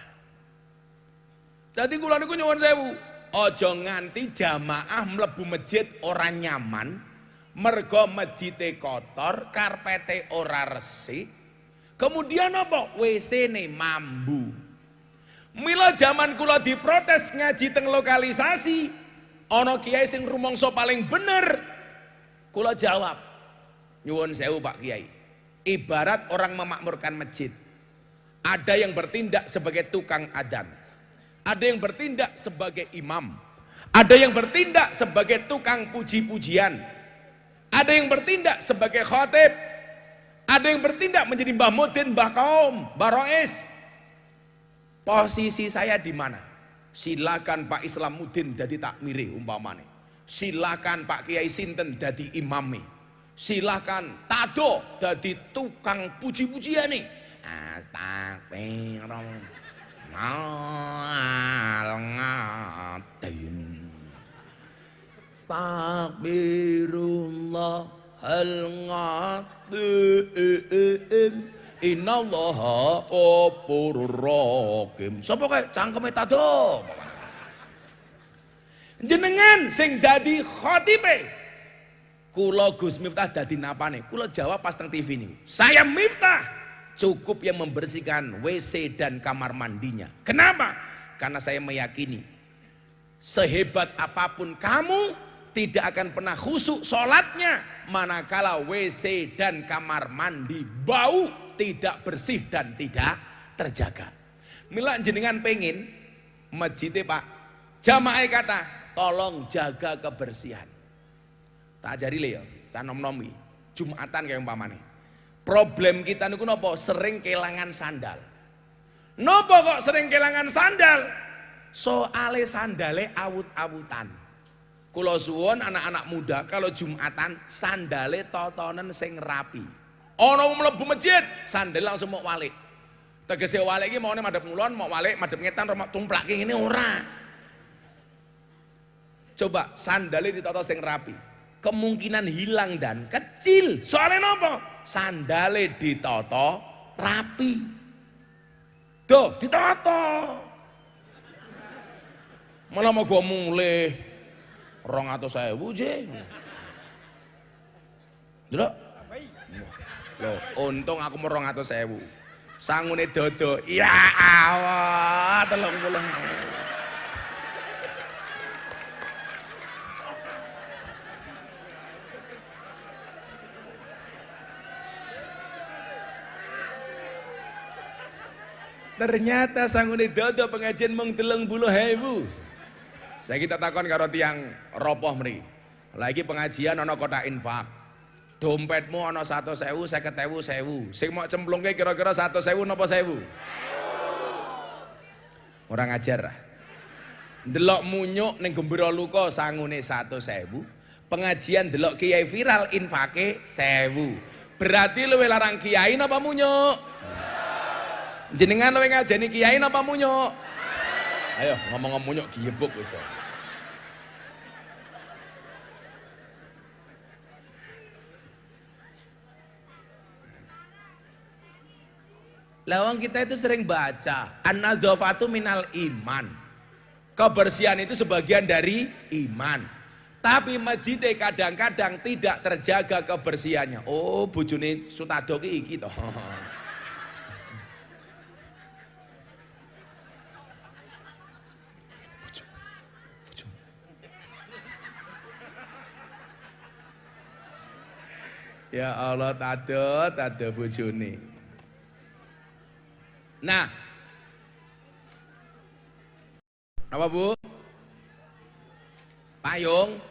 Jadi kula niku nyuwun sewu, aja nganti jamaah mlebu masjid ora nyaman, mergo masjide kotor, karpete ora resik. Kemudian apa? WC-ne mambu. Mila zaman kula diprotes ngaji teng lokalisasi, ana kiai sing rumangsa paling bener. Kula jawab, nyuwun sewu Pak Kiai. Ibarat orang memakmurkan masjid. Ada yang bertindak sebagai tukang adzan. Ada yang bertindak sebagai imam. Ada yang bertindak sebagai tukang puji-pujian. Ada yang bertindak sebagai khatib. Ada yang bertindak menjadi mbah mudin, mbah kaum, mbah rois. Posisi saya di mana? Silakan Pak Islamuddin jadi takmiri umpamane. Silakan Pak Kiai Sinten jadi imami. Silakan Tado jadi tukang puji-pujian nih. Astagfirullah al-ngadim innallaha ghafurur rahim. Sapa kae cangkeme Tado? Jenengan sing dadi khatibe. Kula Gus Miftah dadi napane? Kula jawab pas teng TV niku. Saya Miftah cukup yang membersihkan WC dan kamar mandinya. Kenapa? Karena saya meyakini sehebat apapun kamu tidak akan pernah khusyuk sholatnya manakala WC dan kamar mandi bau, tidak bersih dan tidak terjaga. Mila jenengan pengen masjidnya Pak jamaah kata tolong jaga kebersihan. Tak ajari le ya, tak nom-nomi. Jumatan kayak umpamane. Problem kita niku napa? Sering kelangan sandal. Napa kok sering kelangan sandal? Soale sandale awut-awutan. Kula suwun anak-anak muda kalau Jumatan sandale totonen sing rapi. Ana mlebu masjid, sandal langsung mau walik. Tegese walik iki maune madhep ngulon, mau walik madhep ngetan ora tumplake ngene ora. Coba sandale ditoto sing rapi. Kemungkinan hilang dan kecil. Soalnya nopo? Sandale ditoto rapi. Duh, ditoto. Malah mau gua mulai 200.000 je. Delok. Loh, untung aku mau 200.000. Sangune dodo. Ya Allah, 30.000. Ternyata sangune dodo pengajian mung 30.000. Saya kita takon karo tiyang ropoh mriki. Lagi pengajian ana kotak infak. Dompetmu ana 100.000, 50.000, 1.000. Sing mau cemplungke kira-kira 100.000 napa 1.000? Ora ngajar. Delok munyuk ning Gembira Luka sangune 100.000. Pengajian delok kiai viral infake 1.000. Berarti luwih larang kiai napa munyuk? Jenengan luwih ngajeni kiai napa munyuk? Ayo ngomong munyuk giyebuk itu. Lawang kita itu sering baca an-nadzafatu minal iman. Kebersihan itu sebagian dari iman. Tapi masjid kadang-kadang tidak terjaga kebersihannya. Oh, bojone Sutado ki iki to. Ya Allah, tado bojone. Nah, apa Bu? Payung.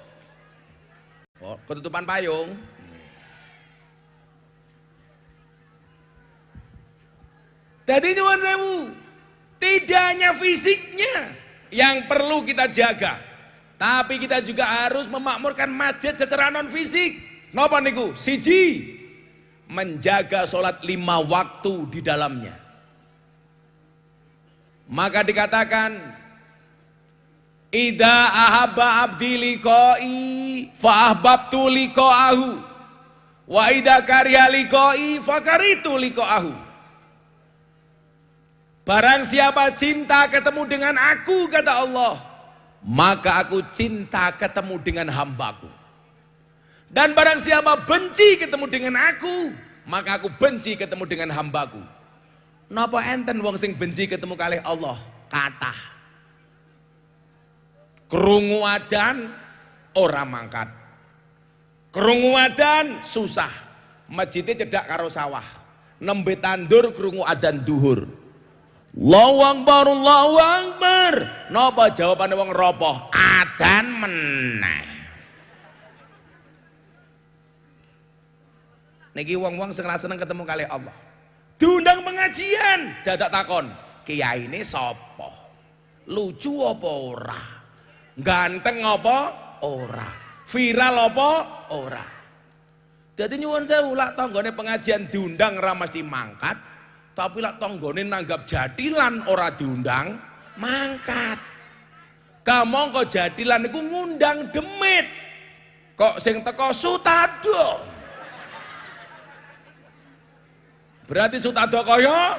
Oh, ketutupan payung. Jadi nyuwun sewu, tidak hanya fisiknya yang perlu kita jaga, tapi kita juga harus memakmurkan masjid secara non fisik. Napa niku? Siji, menjaga sholat 5 waktu di dalamnya. Maka dikatakan, idza ahabba abdi liqai fa ahbabtu liqa'ahu wa idza kariha liqai fa karitu liqa'ahu. Barang siapa cinta ketemu dengan aku, kata Allah, maka aku cinta ketemu dengan hambaku. Dan barang siapa benci ketemu dengan aku, maka aku benci ketemu dengan hambaku. Napa enten wong sing benci ketemu kalih Allah? Kathah. Krungu adzan ora mangkat. Krungu adzan susah. masjidnya cedak karo sawah. Nembe tandur krungu adzan duhur. Allahu Akbar, Allahu Akbar. Napa jawabane wong ropoh? Adzan meneh. Niki wong-wong sing ra seneng ketemu kali Allah. Diundang pengajian, dadak takon, kiyaine sapa? Lucu apa ora? Ganteng apa ora? Viral apa ora? Jadi nyuwun sewu lak tanggane pengajian diundang ra mesti mangkat, tapi lak tanggane nanggap jadilan ora diundang mangkat. Kamu kok jadilan iku ngundang demit. Kok sing teko Sutado? Berarti Sutado kaya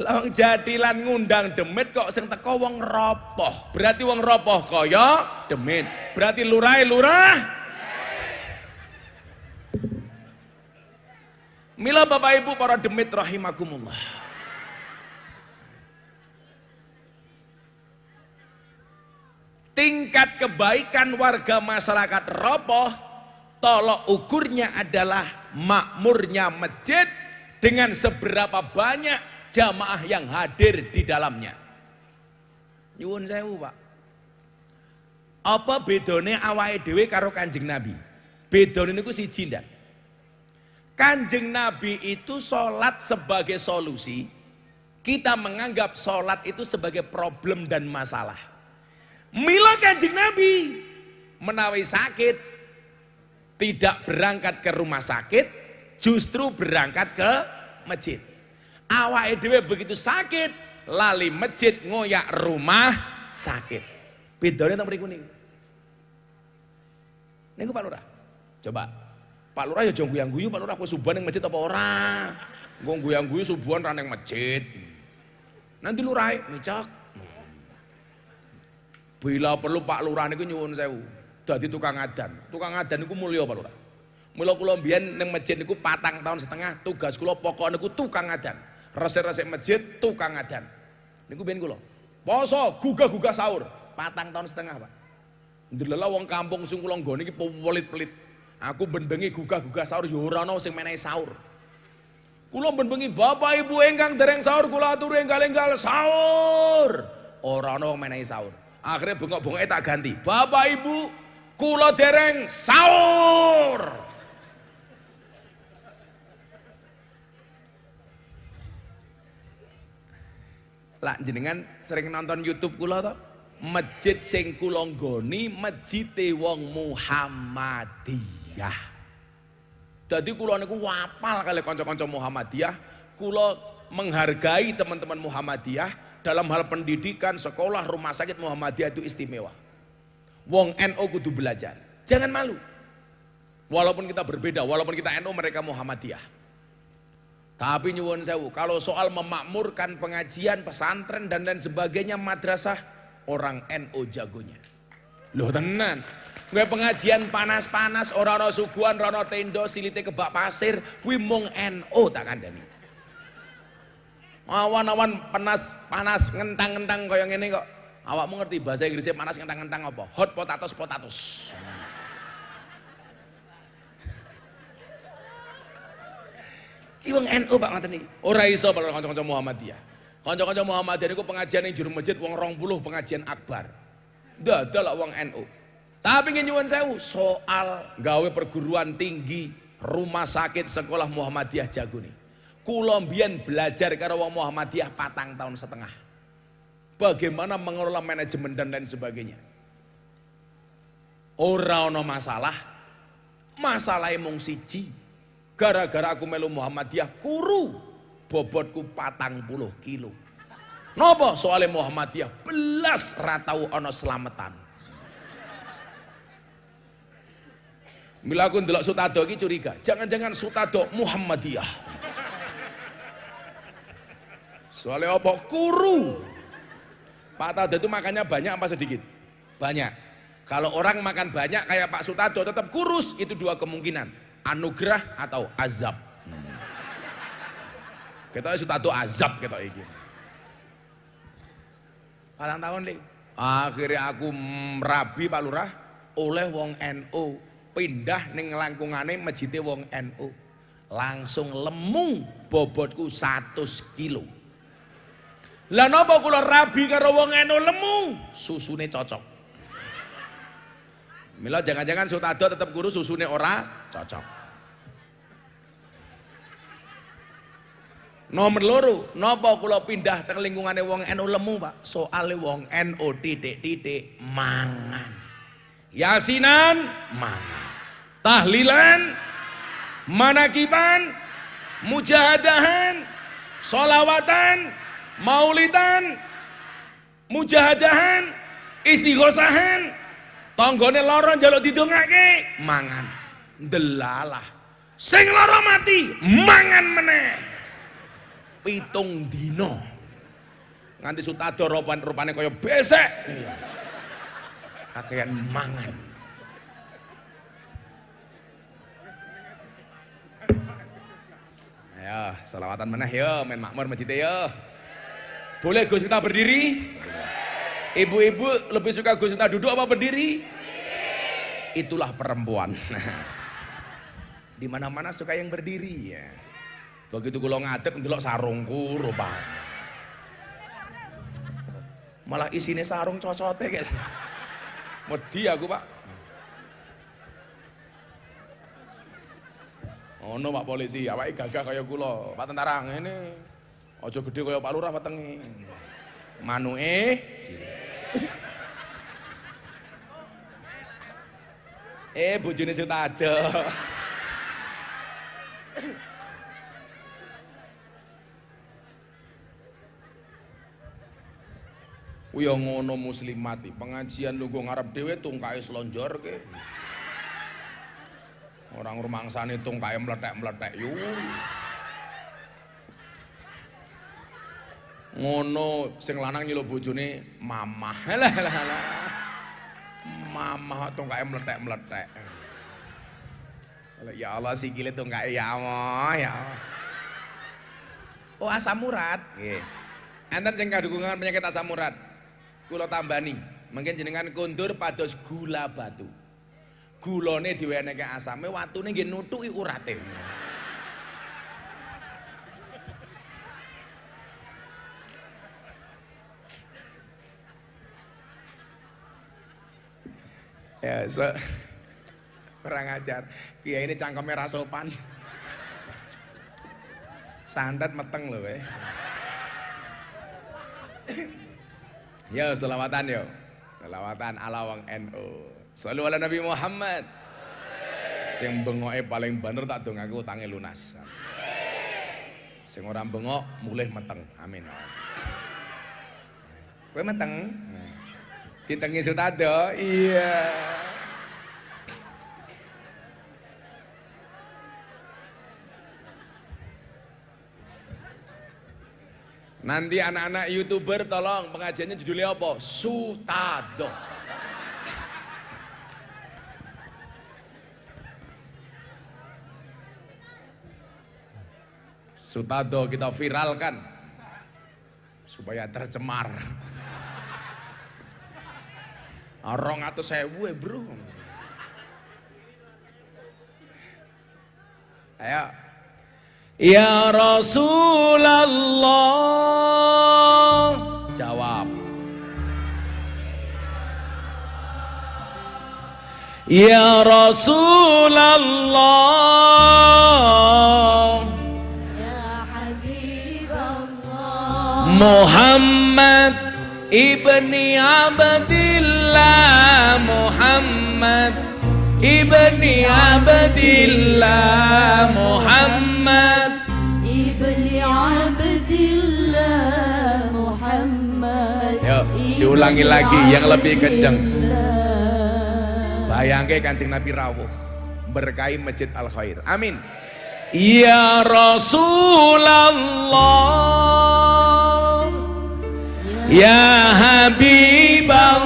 Lah jadilan ngundang demit kok sing teko wong ropoh. Berarti wong ropoh kaya demit. Berarti lurah. Mila Bapak Ibu para demit rahimakumullah. Tingkat kebaikan warga masyarakat ropoh tolok ukurnya adalah makmurnya masjid dengan seberapa banyak jamaah yang hadir di dalamnya. Nyuwun sewu Pak, apa bedone awake dhewe karo Kanjeng Nabi? Bedone niku siji ndak? Kanjeng Nabi itu sholat sebagai solusi, kita menganggap sholat itu sebagai problem dan masalah. Mila Kanjeng Nabi menawi sakit tidak berangkat ke rumah sakit, justru berangkat ke masjid. Awake dhewe begitu sakit lali masjid ngoyak rumah sakit. Bedane teng mriku niku. Niku Pak Lurah. Coba. Pak Lurah ya aja guyang-guyu Pak Lurah kok subuhan ning masjid apa ora? Engko guyang-guyu subuhan ra ning masjid. Nanti lurah micak. Bila perlu Pak Lurah niku nyuwun sewu. Dadi tukang adan. Tukang adan niku mulya Pak Lurah. Mula kula mbiyen ning masjid niku 4 tahun setengah tugas kula pokok niku tukang adan. Resik-resik masjid tukang adan. Niku ben kula. Poso gugah-gugah sahur 4 tahun setengah Pak. Ndelala wong kampung sing kula nggone iki pelit-pelit. Aku ben-bengi gugah-gugah sahur ya ora ana sing menehi sahur. Kula ben-bengi Bapak Ibu ingkang dereng sahur kula aturi enggal-enggal sahur. Ora ana wong menehi sahur. Akhirnya bengok-bengoke tak ganti. Bapak Ibu kula dereng sahur. Lah jenengan sering nonton YouTube kula to? Masjid sing kula nggoni masjide wong Muhammadiyah. Dadi kula niku wapal kali kanca-kanca Muhammadiyah, kula menghargai teman-teman Muhammadiyah dalam hal pendidikan, sekolah, rumah sakit Muhammadiyah itu istimewa. Wong NU kudu belajar. Jangan malu. Walaupun kita berbeda, walaupun kita NU mereka Muhammadiyah. Tapi nyuwun sewu, kalau soal memakmurkan pengajian, pesantren dan lain sebagainya, madrasah, orang NU jagonya. Loh tenan, gue pengajian panas-panas, orang-orang suguhan, orang tendo, silite kebak pasir, kuwi mung NU tak kandani. Awan-awan panas ngentang-ngentang kaya ngene kok. Awakmu ngerti bahasa Inggrisnya panas ngentang-ngentang apa? Hot potatoes. Ki wong NU Pak ngoten niki. Ora iso para kanca-kanca Muhammadiyah. Kanca-kanca Muhammadiyah niku pengajian ning juru masjid wong 20 pengajian akbar. Dadal wong NU. Tapi nggih nyuwun sewu, soal gawe perguruan tinggi, rumah sakit, sekolah Muhammadiyah jagone. Kula mbiyen belajar karo wong Muhammadiyah 4 tahun setengah. Bagaimana mengelola manajemen dan lain sebagainya. Ora ana masalah. Masalahe mung siji. Gara-gara aku melu Muhammadiyah kuru bobotku 40 kilo. Napa soalnya Muhammadiyah belas ratau ana selametan. Mila aku ndelok Sutado iki curiga, jangan-jangan Sutado Muhammadiyah. Soalnya apa? Kuru. Pak Tado itu makannya banyak apa sedikit? Banyak. Kalau orang makan banyak kayak Pak Sutado tetap kurus, itu 2 kemungkinan. Anugerah atau azab. Kita Sutado azab kita iki. Palang tahun nih. Akhirnya aku merabi Pak Lurah oleh wong NU pindah ning langkungane masjide wong NU. Langsung lemu bobotku 100 kilo. Lah napa kula rabi karo wong NU lemu? Susune cocok. Mila jangan-jangan Sutado tetap guru susune ora cocok. Nomor loro, napa kula pindah teng lingkungane wong NU lemu, Pak? Soale wong NU titik-titik mangan. Yasinan mangan. Tahlilan, manakiban, mujahadahan, sholawatan, maulidan, mujahadahan, istighosahan, tanggane lara njaluk didongake, mangan. Delalah. Sing lara mati, mangan meneh. 7 dina. Nganti Sutado rupane kaya besek. Kakean mangan. Ayo, selawatan meneh yo, men makmur masjid yo. Boleh Gus Miftah berdiri? Ibu-ibu lebih suka Gus Miftah duduk apa berdiri? Itulah perempuan. Di mana-mana suka yang berdiri ya. Begitu kula ngadeg ndelok sarungku rupane. Malah isine sarung cocote kek. Wedi aku, Pak. Ono Pak polisi, awake gagah kaya kula. Pak tentara ngene. Aja gede kaya Pak Lurah wetenge. Manuke cilik. Bojone Sutado. Kuya ngono muslimati pengajian lungguh ngarep dhewe tungkae slonjorke. Orang rumangsane tungkae meletek-meletek yo. Ngono sing lanang nyeluk bojone mamah. Lah. Mamah tungkae meletek-meletek. Ya Allah sikile tungkae ya Allah ya Allah. Oh asam urat. Nggih. Enten sing kadukungan penyakit asam urat. Kula tambani, mungkin jenengan kondur pados gula batu. Gulane diwenehke asame, watune nggih nutuki urate. Ya, kurang ajar. Kiai ini cangkeme ra sopan. Sandat meteng lho kowe. Yo selawatan yo. Selawatan ala wong NU. Shallu ala Nabi Muhammad. Sing bengoke paling bener tak dongake utange lunas. Sing ora bengok mulih meteng. Amin. Kowe meteng? Ditengi Sutado. Iya. Nanti anak-anak YouTuber tolong pengajiannya judulnya apa? Sutado. Sutado kita viralkan supaya tercemar. 200.000 bro. Ayo. Ya Rasulullah. Jawab. Ya Rasulullah. Ya Habibullah. Muhammad ibni Abdillah. Muhammad ibni Abdillah. Muhammad Ibni Abdillah. Muhammad. Yuk, diulangi lagi yang lebih kenceng. Bayangke Kanjeng Nabi rawuh berkahi Masjid Al Khair. Amin. Ya Rasulullah. Ya Habiballah.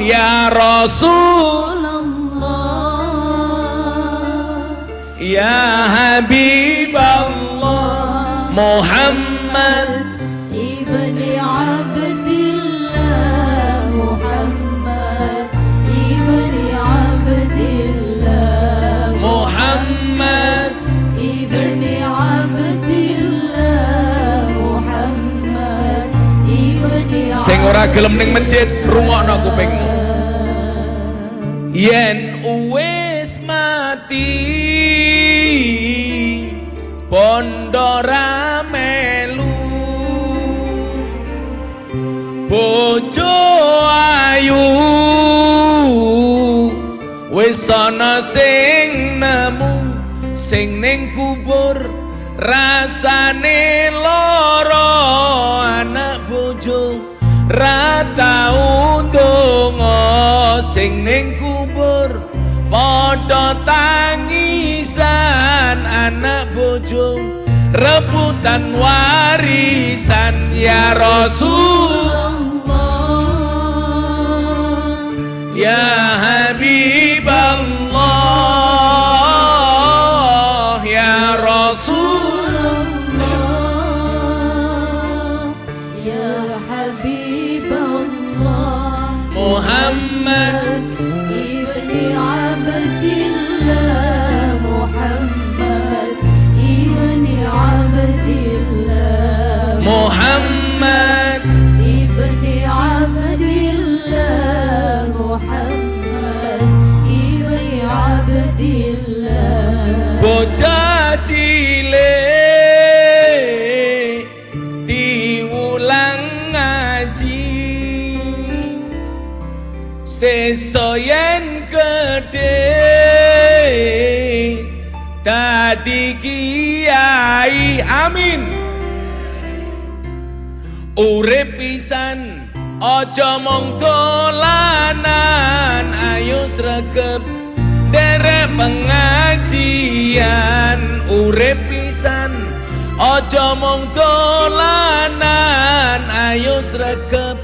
Ya Rasulullah. Ya Habiballah. Muhammad Ibni Abdillah. Muhammad ora gelem ning masjid, rungokno kupingmu. Yen wis mati bondo ra melu, bojo ayu wis ana sing nemu, sing ning kubur rasane lara, anak bojo ra tau ndonga, sing ning kubur padha tangisan, anak bojo rebutan warisan. Ya Rasulullah, ya Habiballah, ya Rasulullah, ya Habiballah, Muhammad ibni Abdillah, Muhammad ibni Abdillah, Muhammad ibni Abdillah, Muhammad ibni Abdillah. bocah cilik diulang ngaji, sesoyen gede dadi kiai. Amin. Urip pisan aja mung dolanan, ayo sregep derek pengajian. Urip pisan aja mung dolanan, ayo sregep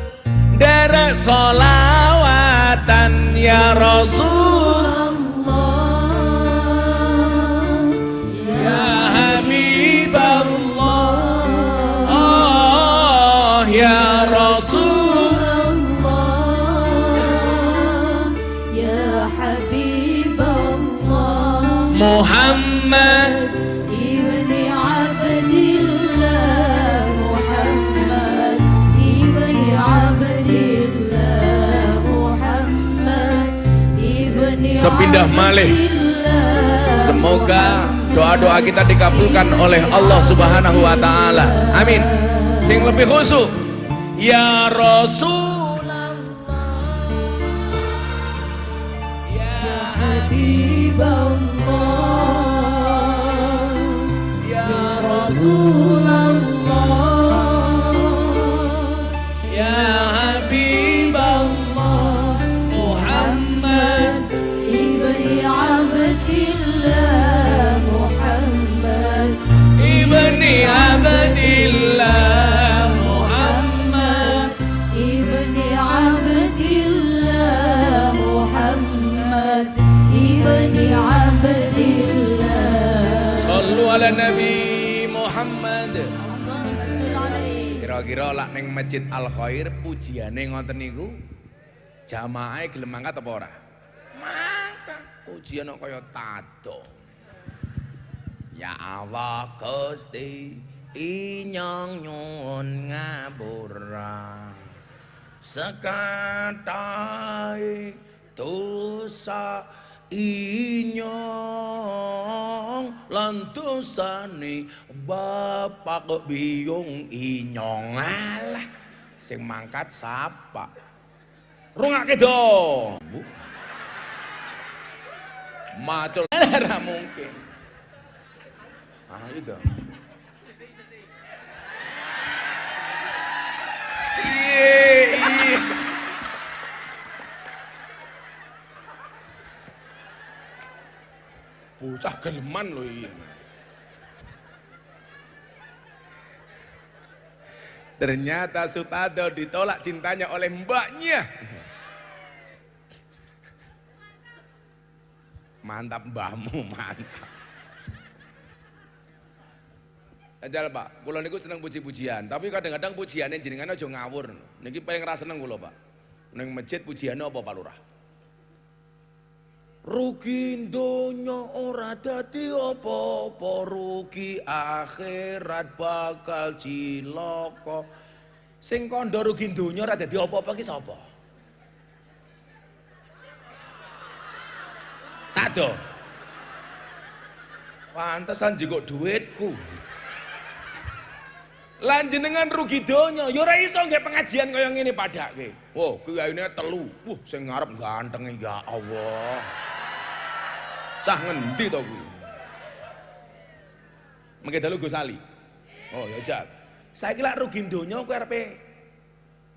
derek sholawatan. Ya Rasul, ya Habiballah, ya Rasul, ya Habiballah, Muhammad ibni Abdillah, Muhammad ibni Abdillah, Muhammad ibni Sepindah malih. Abdillah. Semoga doa-doa kita dikabulkan oleh Allah Subhanahu wa taala. Amin. Sing lebih khusyuk. Ya Rasulullah, ya Habiballah, ya Rasulullah, ya Habiballah, Muhammad ibni Abdillah, Muhammad ibni Abdillah, Muhammad ibni Abdillah, Muhammad ibni Abdillah. Sallu ala Nabi Muhammad. Allahumma sholli alaihi. Kira-kira lak ning Masjid Al Khair pujiane ngoten niku jamaah gelem mangkat apa ora? Mangkat. Pujian kok kaya tado. Ya Allah Gusti inyong nyuwun ngapura sekathahé dosa inyong lan dosane bapak biyung inyong. Alah sing mangkat sapa? Rungake do. Macul ora mungkin. Ayo dong. Iya. Bocah geleman loh iya. Ternyata Sutado ditolak cintanya oleh mbaknya. Mantap mbahmu, mantap. Ajal Pak, kula niku seneng puji-pujian, tapi kadang-kadang pujiane jenengan aja ngawur. Niki paling ra seneng kula, Pak. Ning masjid pujiane apa Pak Lurah? Rugi donya ora dadi apa-apa, rugi akhirat bakal cilaka. Sing kandha rugi donya ora dadi apa-apa ki sapa? Tado. Pantesan jikok duitku. Lan jenengan rugi donya, ya ora iso nggih pengajian kaya ngene padake. Wah, kiyaine telu. Wah, sing ngarep ganteng ya Allah. Cah ngendi to kuwi? Mengke dalu Gus Ali. Oh, ya jak. Saiki lak rugi donya kowe arepe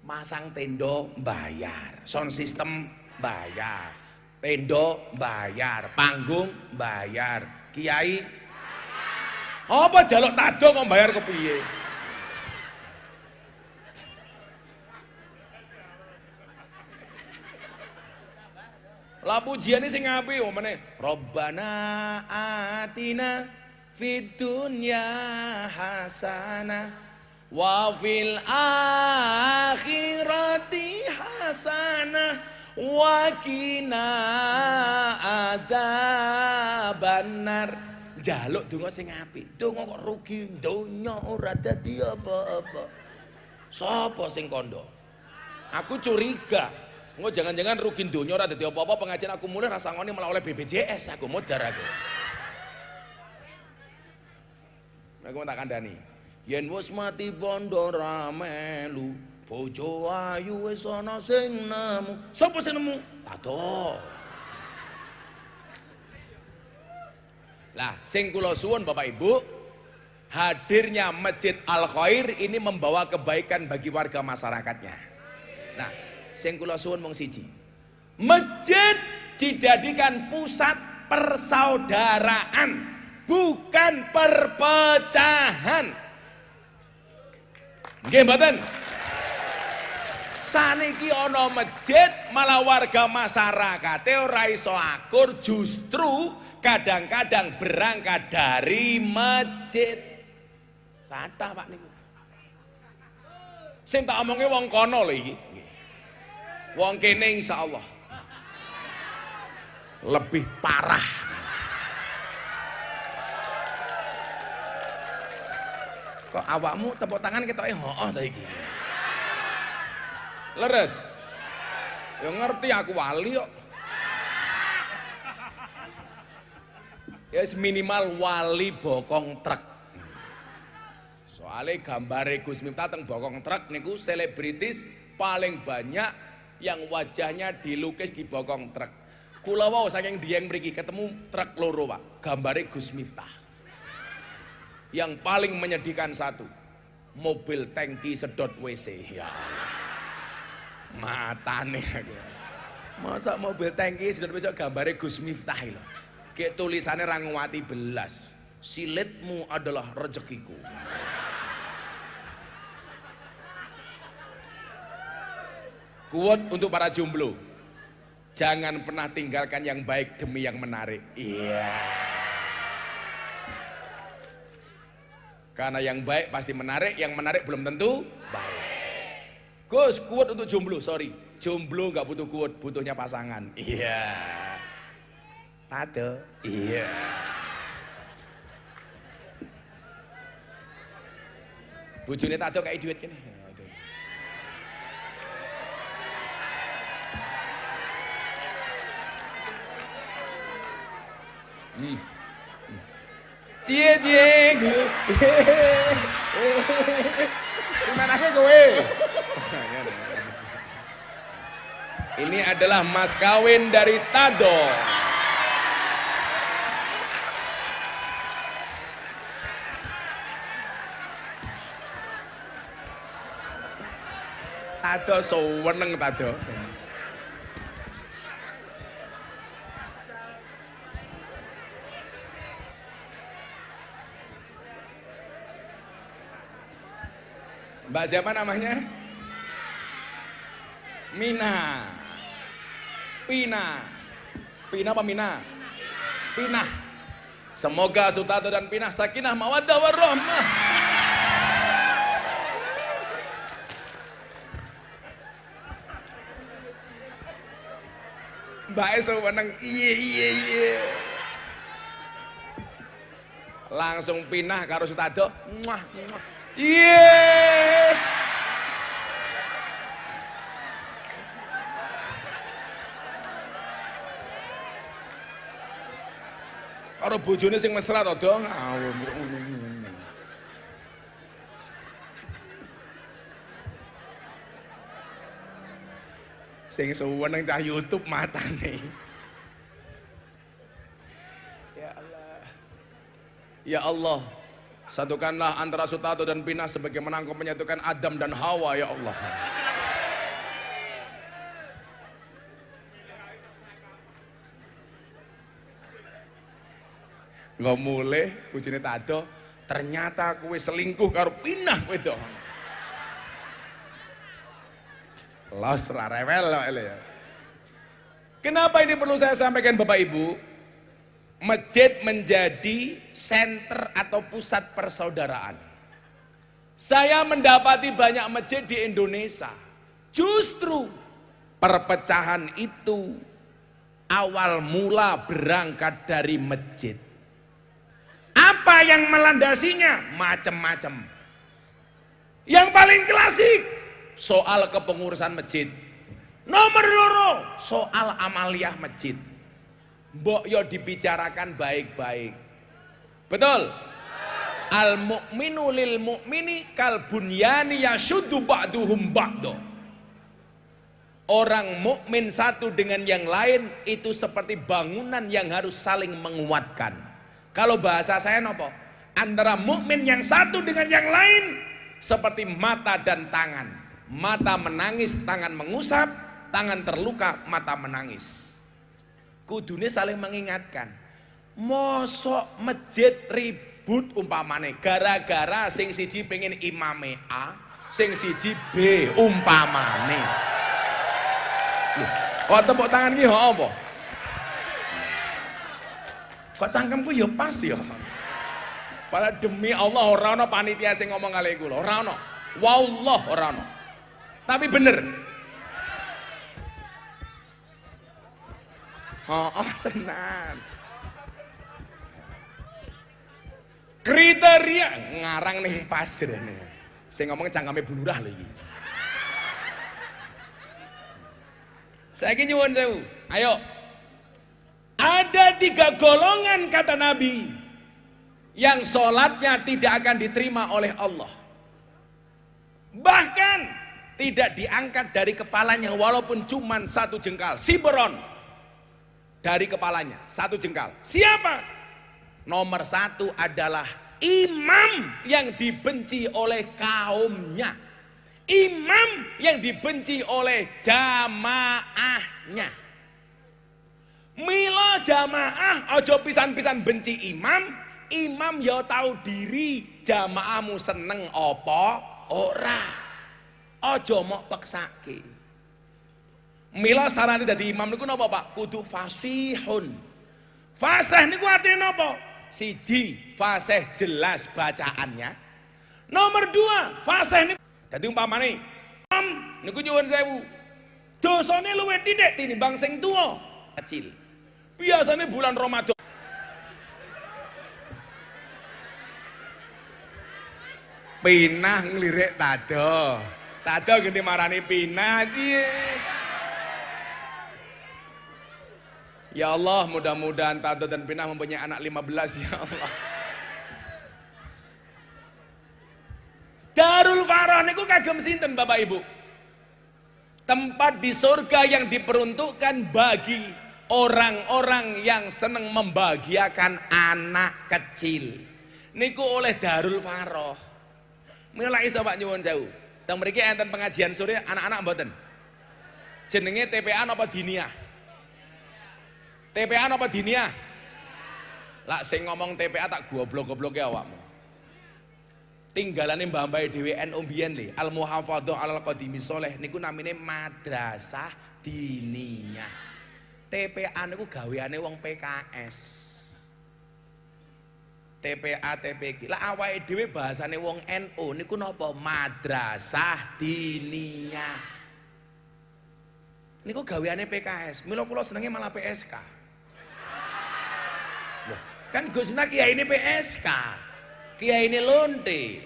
masang tenda bayar, sound system bayar, tenda bayar, panggung bayar, kiai apa jaluk tado kok bayar kepiye? Lah pujiane sing apik omene Rabbana atina fid dunya hasanah wa fil akhirati hasanah wa qina adzabannar. Jaluk donga sing apik. Donga kok rugi donya ora dadi apa-apa. Sapa sing kandha? Aku curiga. Engko jangan-jangan rugi donya ora dadi apa-apa, pengajian aku mulai rasa ngoni malah oleh BPJS aku modar aku. Aku tak kandhani. Yen wis mati bondo ra melu, bojo ayu wis ana sing nemu. Sapa sing nemu? Tado. Lah, sing kula suwun Bapak Ibu, hadirnya Masjid Al Khair ini membawa kebaikan bagi warga masyarakatnya. Nah, sing kula suwun mung siji. Masjid dijadikan pusat persaudaraan, bukan perpecahan. Nggih mboten? Saniki ana masjid malah warga masyarakate ora iso akur, justru kadang-kadang berangkat dari masjid. Kathah Pak niku. Sing tak omonge wong kono lho iki. Wong kene insyaallah lebih parah. Kok awakmu tepuk tangan ketoke hooh ta iki. Leres. Ya ngerti aku wali kok. Ya minimal wali bokong truk. Soale gambare Gus Miftah teng bokong truk niku selebritis paling banyak yang wajahnya dilukis di bokong truk. Kula wau saking Dieng mriki ketemu truk loro, Pak. Gambare Gus Miftah. Yang paling menyedihkan satu, mobil tangki sedot WC. Ya Allah. Matane aku. Masa mobil tangki sedot WC gambare Gus Miftah lho. Kayak tulisannya Rangwati belas. Silitmu adalah rezekiku. Kuat untuk para jomblo. Jangan pernah tinggalkan yang baik demi yang menarik. Iya. Karena yang baik pasti menarik, yang menarik belum tentu baik. Gus, kuat untuk jomblo, sorry. Jomblo nggak butuh kuat, butuhnya pasangan. Iya. Tado. Iya. Bojone tado kayak duit kene. Cie cie. Semanake kowe. Ini adalah mas kawin dari Tado. Tado seneng Tado. Mbak siapa namanya? Mina. Pina. Pina apa Mina? Pina. Semoga Sutato dan Pina sakinah mawaddah warahmah. Mbak Eso menang. Iye. Langsung Pinah karo Sutato. Muah. Iye. karo bojone sing mesra to, Dong. Sing suweneng cah YouTube matane. Ya Allah. Ya Allah, satukanlah antara Sutato dan Pina sebagaimana Engkau menyatukan Adam dan Hawa, ya Allah. Nggak mulai, bojone Tado, ternyata kowe selingkuh karo Pinah kowe to. Los rarewel ya. Kenapa ini perlu saya sampaikan Bapak Ibu? Masjid menjadi senter atau pusat persaudaraan. Saya mendapati banyak masjid di Indonesia. Justru perpecahan itu awal mula berangkat dari masjid. Apa yang melandasinya? Macam-macam. Yang paling klasik soal kepengurusan masjid. Nomor loro soal amaliyah masjid. Mbok yo dibicarakan baik-baik. Betul? Al mu'minu lil mu'mini kal bunyani yashuddu ba'duhum ba'do. Orang mukmin satu dengan yang lain itu seperti bangunan yang harus saling menguatkan. Kalau bahasa saya nopo? Antara mukmin yang satu dengan yang lain seperti mata dan tangan. Mata menangis, tangan mengusap, tangan terluka, mata menangis. Kudune saling mengingatkan. Mosok masjid ribut umpamane gara-gara sing siji pengen imame A, sing siji B umpamane. Kok tepuk tangan ki apa? Kok cangkemku ya pas ya. Padahal demi Allah ora ana panitia sing ngomong kali kula, ora ana. Wallah ora ana. Tapi bener. Tenan. Kriteria ngarang ning pasir ini. Sing ngomong cangkeme bulurah lho iki. Saiki nyuwun sewu. Ayo. Ada 3 golongan kata Nabi yang sholatnya tidak akan diterima oleh Allah. Bahkan tidak diangkat dari kepalanya walaupun cuma 1 jengkal. Siberon dari kepalanya 1 jengkal. Siapa? Nomor 1 adalah imam yang dibenci oleh kaumnya. Imam yang dibenci oleh jamaahnya. Mila jamaah ojo pisan-pisan benci imam. Imam ya tahu diri jamaahmu seneng apa ora. Ojo mok peksake. Mila sarane dadi imam niku napa Pak? Kudu fasihun. Fasih niku artine napa? Siji, fasih jelas bacaannya. Nomor 2, fasih niku dadi umpamane imam niku nyuwun sewu. Dosane luwih titik tinimbang sing tuwa, kecil. Biasanya bulan Ramadan Pinah ngelirik Tado. Tado ganti marani Pinah cie. Ya Allah, mudah-mudahan Tado dan Pinah mempunyai anak 15 ya Allah. Darul Farah niku kagem sinten Bapak Ibu? Tempat di surga yang diperuntukkan bagi orang-orang yang senang membahagiakan anak kecil. Niku oleh Darul Farah. Mila iso Pak nyuwun sewu. Teng mriki enten pengajian sore anak-anak mboten? Jenenge TPA napa Diniyah? TPA napa Diniyah? Lah sing ngomong TPA tak goblok-gobloke awakmu. Tinggalane mbah-mbah dhewe NU mbiyen le, Al Muhafadzah Alal Qadimi Sholeh niku namine Madrasah Diniyah. TPA niku gaweane wong PKS. TPA TPG. Lah awake dhewe bahasane wong NU niku napa? Madrasah Diniyah. Niku gaweane PKS. Mila kula senenge malah PSK. Loh, kan Gus Miftah kiai ini PSK. Kiai ini lonte.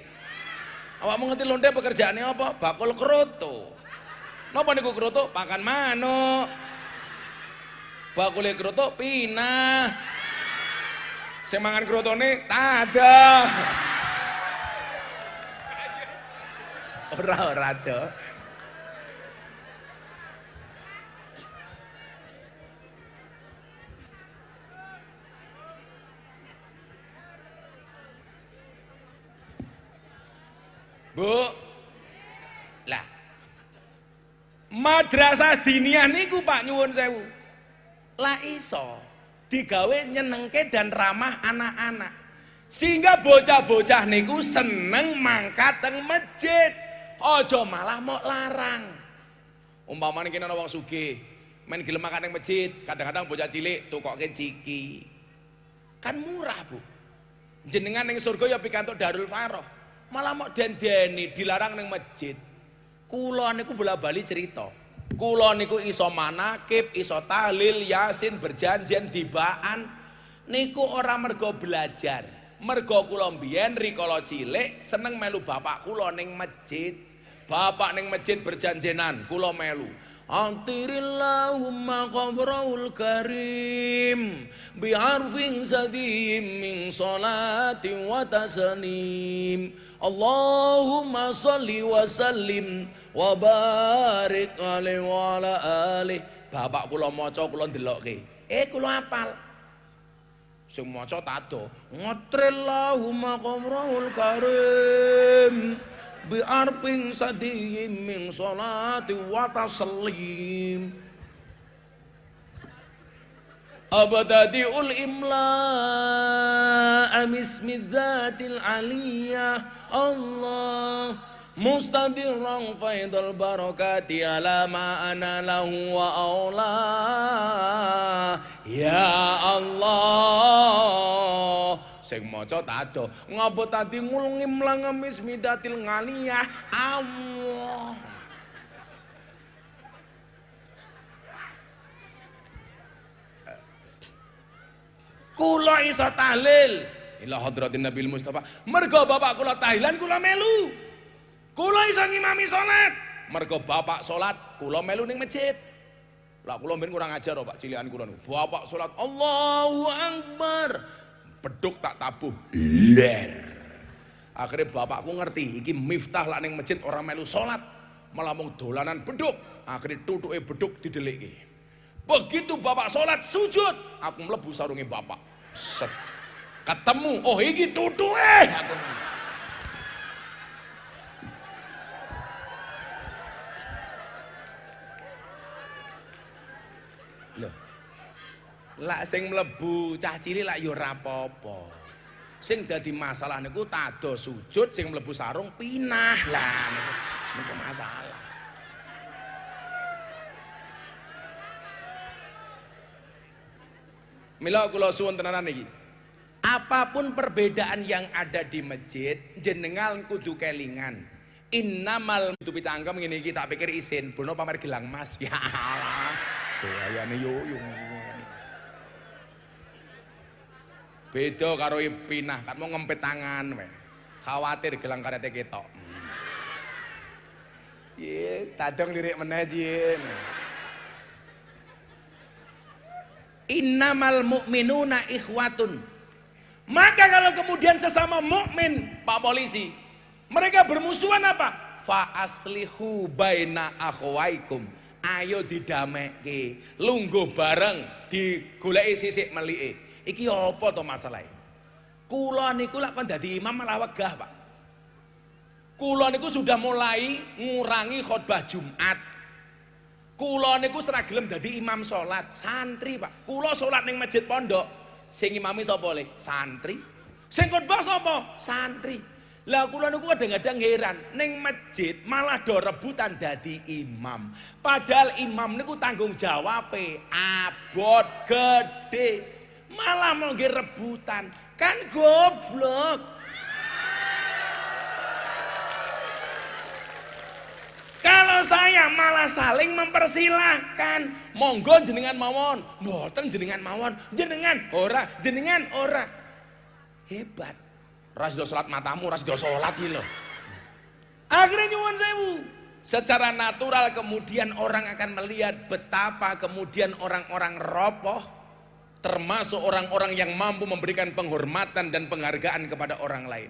Awakmu ngerti lonte pekerjaannya apa? Bakul kroto. Napa niku kroto? Pakan manuk. Bakule kroto Pinah. Sing mangan krotone tada. Ora do. Bu. Lah. Madrasah diniyah niku Pak nyuwun sewu. Lah iso digawe nyenengke dan ramah anak-anak. Sehingga bocah-bocah niku seneng mangkat teng masjid. Aja malah mau larang. Umpamane kene ana wong sugih, main gelem makan teng masjid, kadang-kadang bocah cilik tukoke ciki. Kan murah, Bu. Jenengan ning surga ya pikantuk Darul Faroh. Malah mau den-deni dilarang ning masjid. Kula niku bola-bali cerita. Kula niku iso manakib, iso tahlil, yasin, berjanjian, dibaan. Niku ora mergo belajar. Mergo kula mbiyen rikala cilik seneng melu bapak kula ning masjid. Bapak ning masjid berjanjenan, kula melu. Antirillahumma qabrul karim bi'arfin sadim min salati wa taslim. Allahumma salli wa sallim wa barik alaihi wa ala alihi. Bapak kula maca kula ndelokke. Kula hafal. Sing maca tado. Ngatrillahumma qabrul karim bi'arfin sadim min salati wa taslim. Abadadiul imla amismi dzatil aliyah Allah mustadirran faidul barakati ala ma ana lahu wa aula ya Allah. Sing maca tado ngapa tadi ngulungi mlang amismi dzatil aliyah Allah. Kula iso tahlil ila hadratin Nabil Mustafa. Mergo bapak kula tahlilan kula melu. Kula iso ngimami salat. Mergo bapak salat kula melu ning masjid. Lah kula mben kurang ajar Pak cilikan kula niku. Bapak salat Allahu Akbar. Beduk tak tabuh. Ler. Akhirnya bapakku ngerti iki miftah lak ning masjid ora melu salat, malah mung dolanan beduk. Akhirnya tutuke beduk didelikke. Begitu bapak salat sujud, aku mlebu sarunge bapak. Set. Ketemu, oh iki tutuke. Aku lho. Lak sing mlebu cah cilik lak ya ora apa-apa. Sing dadi masalah niku tado sujud sing mlebu sarung pinah. Lah niku masalah. Mila kula suwun tenanan iki. Apapun perbedaan yang ada di masjid, jenengan kudu kelingan. Innamal tutupi cangkem ngene iki tak pikir isin, bono pamer gelang mas. Ya Allah. Gayane yo. Beda karo pinah, kan mau ngempet tangan wae. Khawatir gelang karete ketok. Ye, tadong lirik meneh jin. Innamal mu'minuna ikhwatun. Maka kalau kemudian sesama mukmin, Pak Polisi, mereka bermusuhan apa? Fa aslihu baina akhwaikum. Ayo didamekke, lungguh bareng, digoleki sisik melike. Iki apa to masalahe? Kula niku lak kon dadi imam malah wegah, Pak. Kula niku sudah mulai ngurangi khotbah Jumat. Kula niku ora gelem dadi imam salat, santri, Pak. Kula salat ning masjid pondok, sing imami sapa le? Santri. Sing khotbah sapa? Santri. Lah kula niku kadang-kadang heran, ning masjid malah do rebutan dadi imam. Padahal imam niku tanggung jawabe abot gede. Malah mau nggih rebutan. Kan goblok. Kalau saya malah saling mempersilahkan, monggo jenengan mawon, mboten jenengan mawon, jenengan ora. Hebat. Ras do salat matamu, ras do salat iki lho. Akhirnya nyuwun sewu. Secara natural kemudian orang akan melihat betapa kemudian orang-orang ropoh termasuk orang-orang yang mampu memberikan penghormatan dan penghargaan kepada orang lain.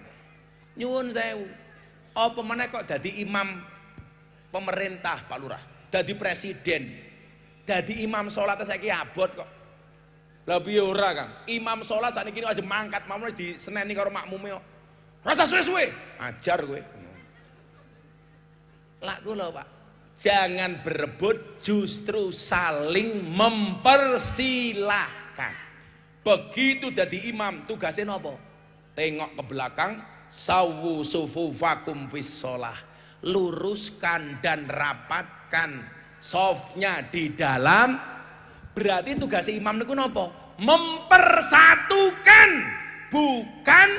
Nyuwun sewu, apa meneh kok dadi imam pemerintah Pak Lurah, dadi presiden, dadi imam sholat saiki abot kok. Lah piye ora Kang? Imam sholat sakniki wis mangkat mamune diseneni karo makmume kok. Rasa suwe-suwe, ajar kowe. Lah kula Pak, jangan berebut, justru saling mempersilahkan. Begitu dadi imam tugasnya napa? Tengok ke belakang, sawu sufufakum fis shalah, luruskan dan rapatkan softnya di dalam. Berarti tugasnya imam niku napa? Mempersatukan, bukan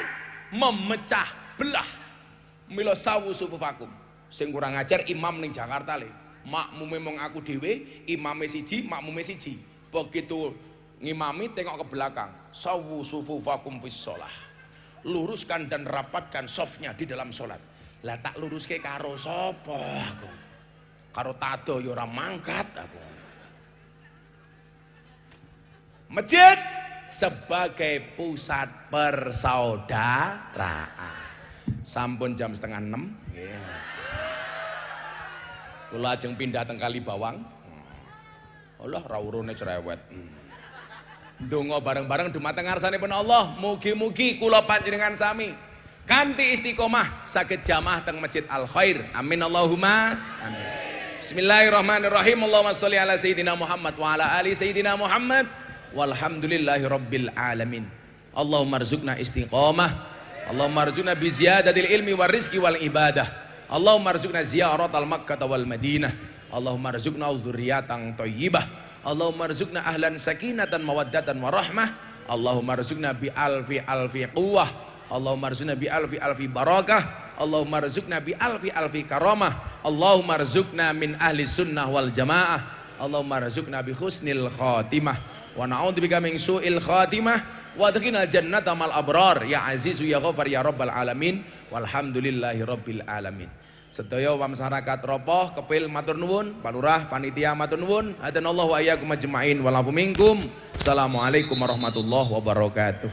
memecah belah. Mila sawu sufufakum. Sing kurang ajar imam ning Jakarta le, makmume mung aku dhewe, imame siji, makmume siji. Begitu ngimami tengok ke belakang, sawu sufufakum fis shalah, luruskan dan rapatkan softnya di dalam sholat. Lah tak luruske karo sapa aku? Karo tado ya ora mangkat aku. Masjid sebagai pusat persaudaraan. Sampun jam 5:30. Kula ajeng pindah teng Kalibawang. Allah ra urune cerewet. Ndonga bareng-bareng dumateng ngarsanipun Allah, mugi-mugi kula panjenengan sami kanthi istiqomah saged jamaah teng Masjid Al Khair. Amin Allahumma amin. Bismillahirrahmanirrahim. Allahumma sholli ala sayyidina Muhammad wa ala ali sayyidina Muhammad. Walhamdulillahi rabbil alamin. Allahumma rzuqna istiqomah. Allahumma rzuqna bi ziyadatil ilmi war rizqi wal ibadah. Allahumma rzuqna ziyaratal Makkah wal Madinah. Allahumma rzuqna dzurriyyatan thayyibah. Allahumma rzuqna ahlan sakinatan mawaddatan warahmah. Allahumma rzuqna bi alfi quwwah. Allahumma rzuqna bi alfi barakah. Allahumma rzuqna bi alfi karamah. Allahumma rzuqna min ahli sunnah wal jamaah. Allahumma rzuqna bi husnil khatimah wa na'udzubika min su'il khatimah wa adkhilna jannata mal abrar ya azizu ya ghafar ya rabbal alamin. Walhamdulillahi rabbil alamin. Sedaya masyarakat Ropoh Kepil matur nuwun, Pak Lurah panitia matur nuwun. Hadanallahu wa iyyakum ajmain wal afu minkum. Assalamualaikum warahmatullahi wabarakatuh.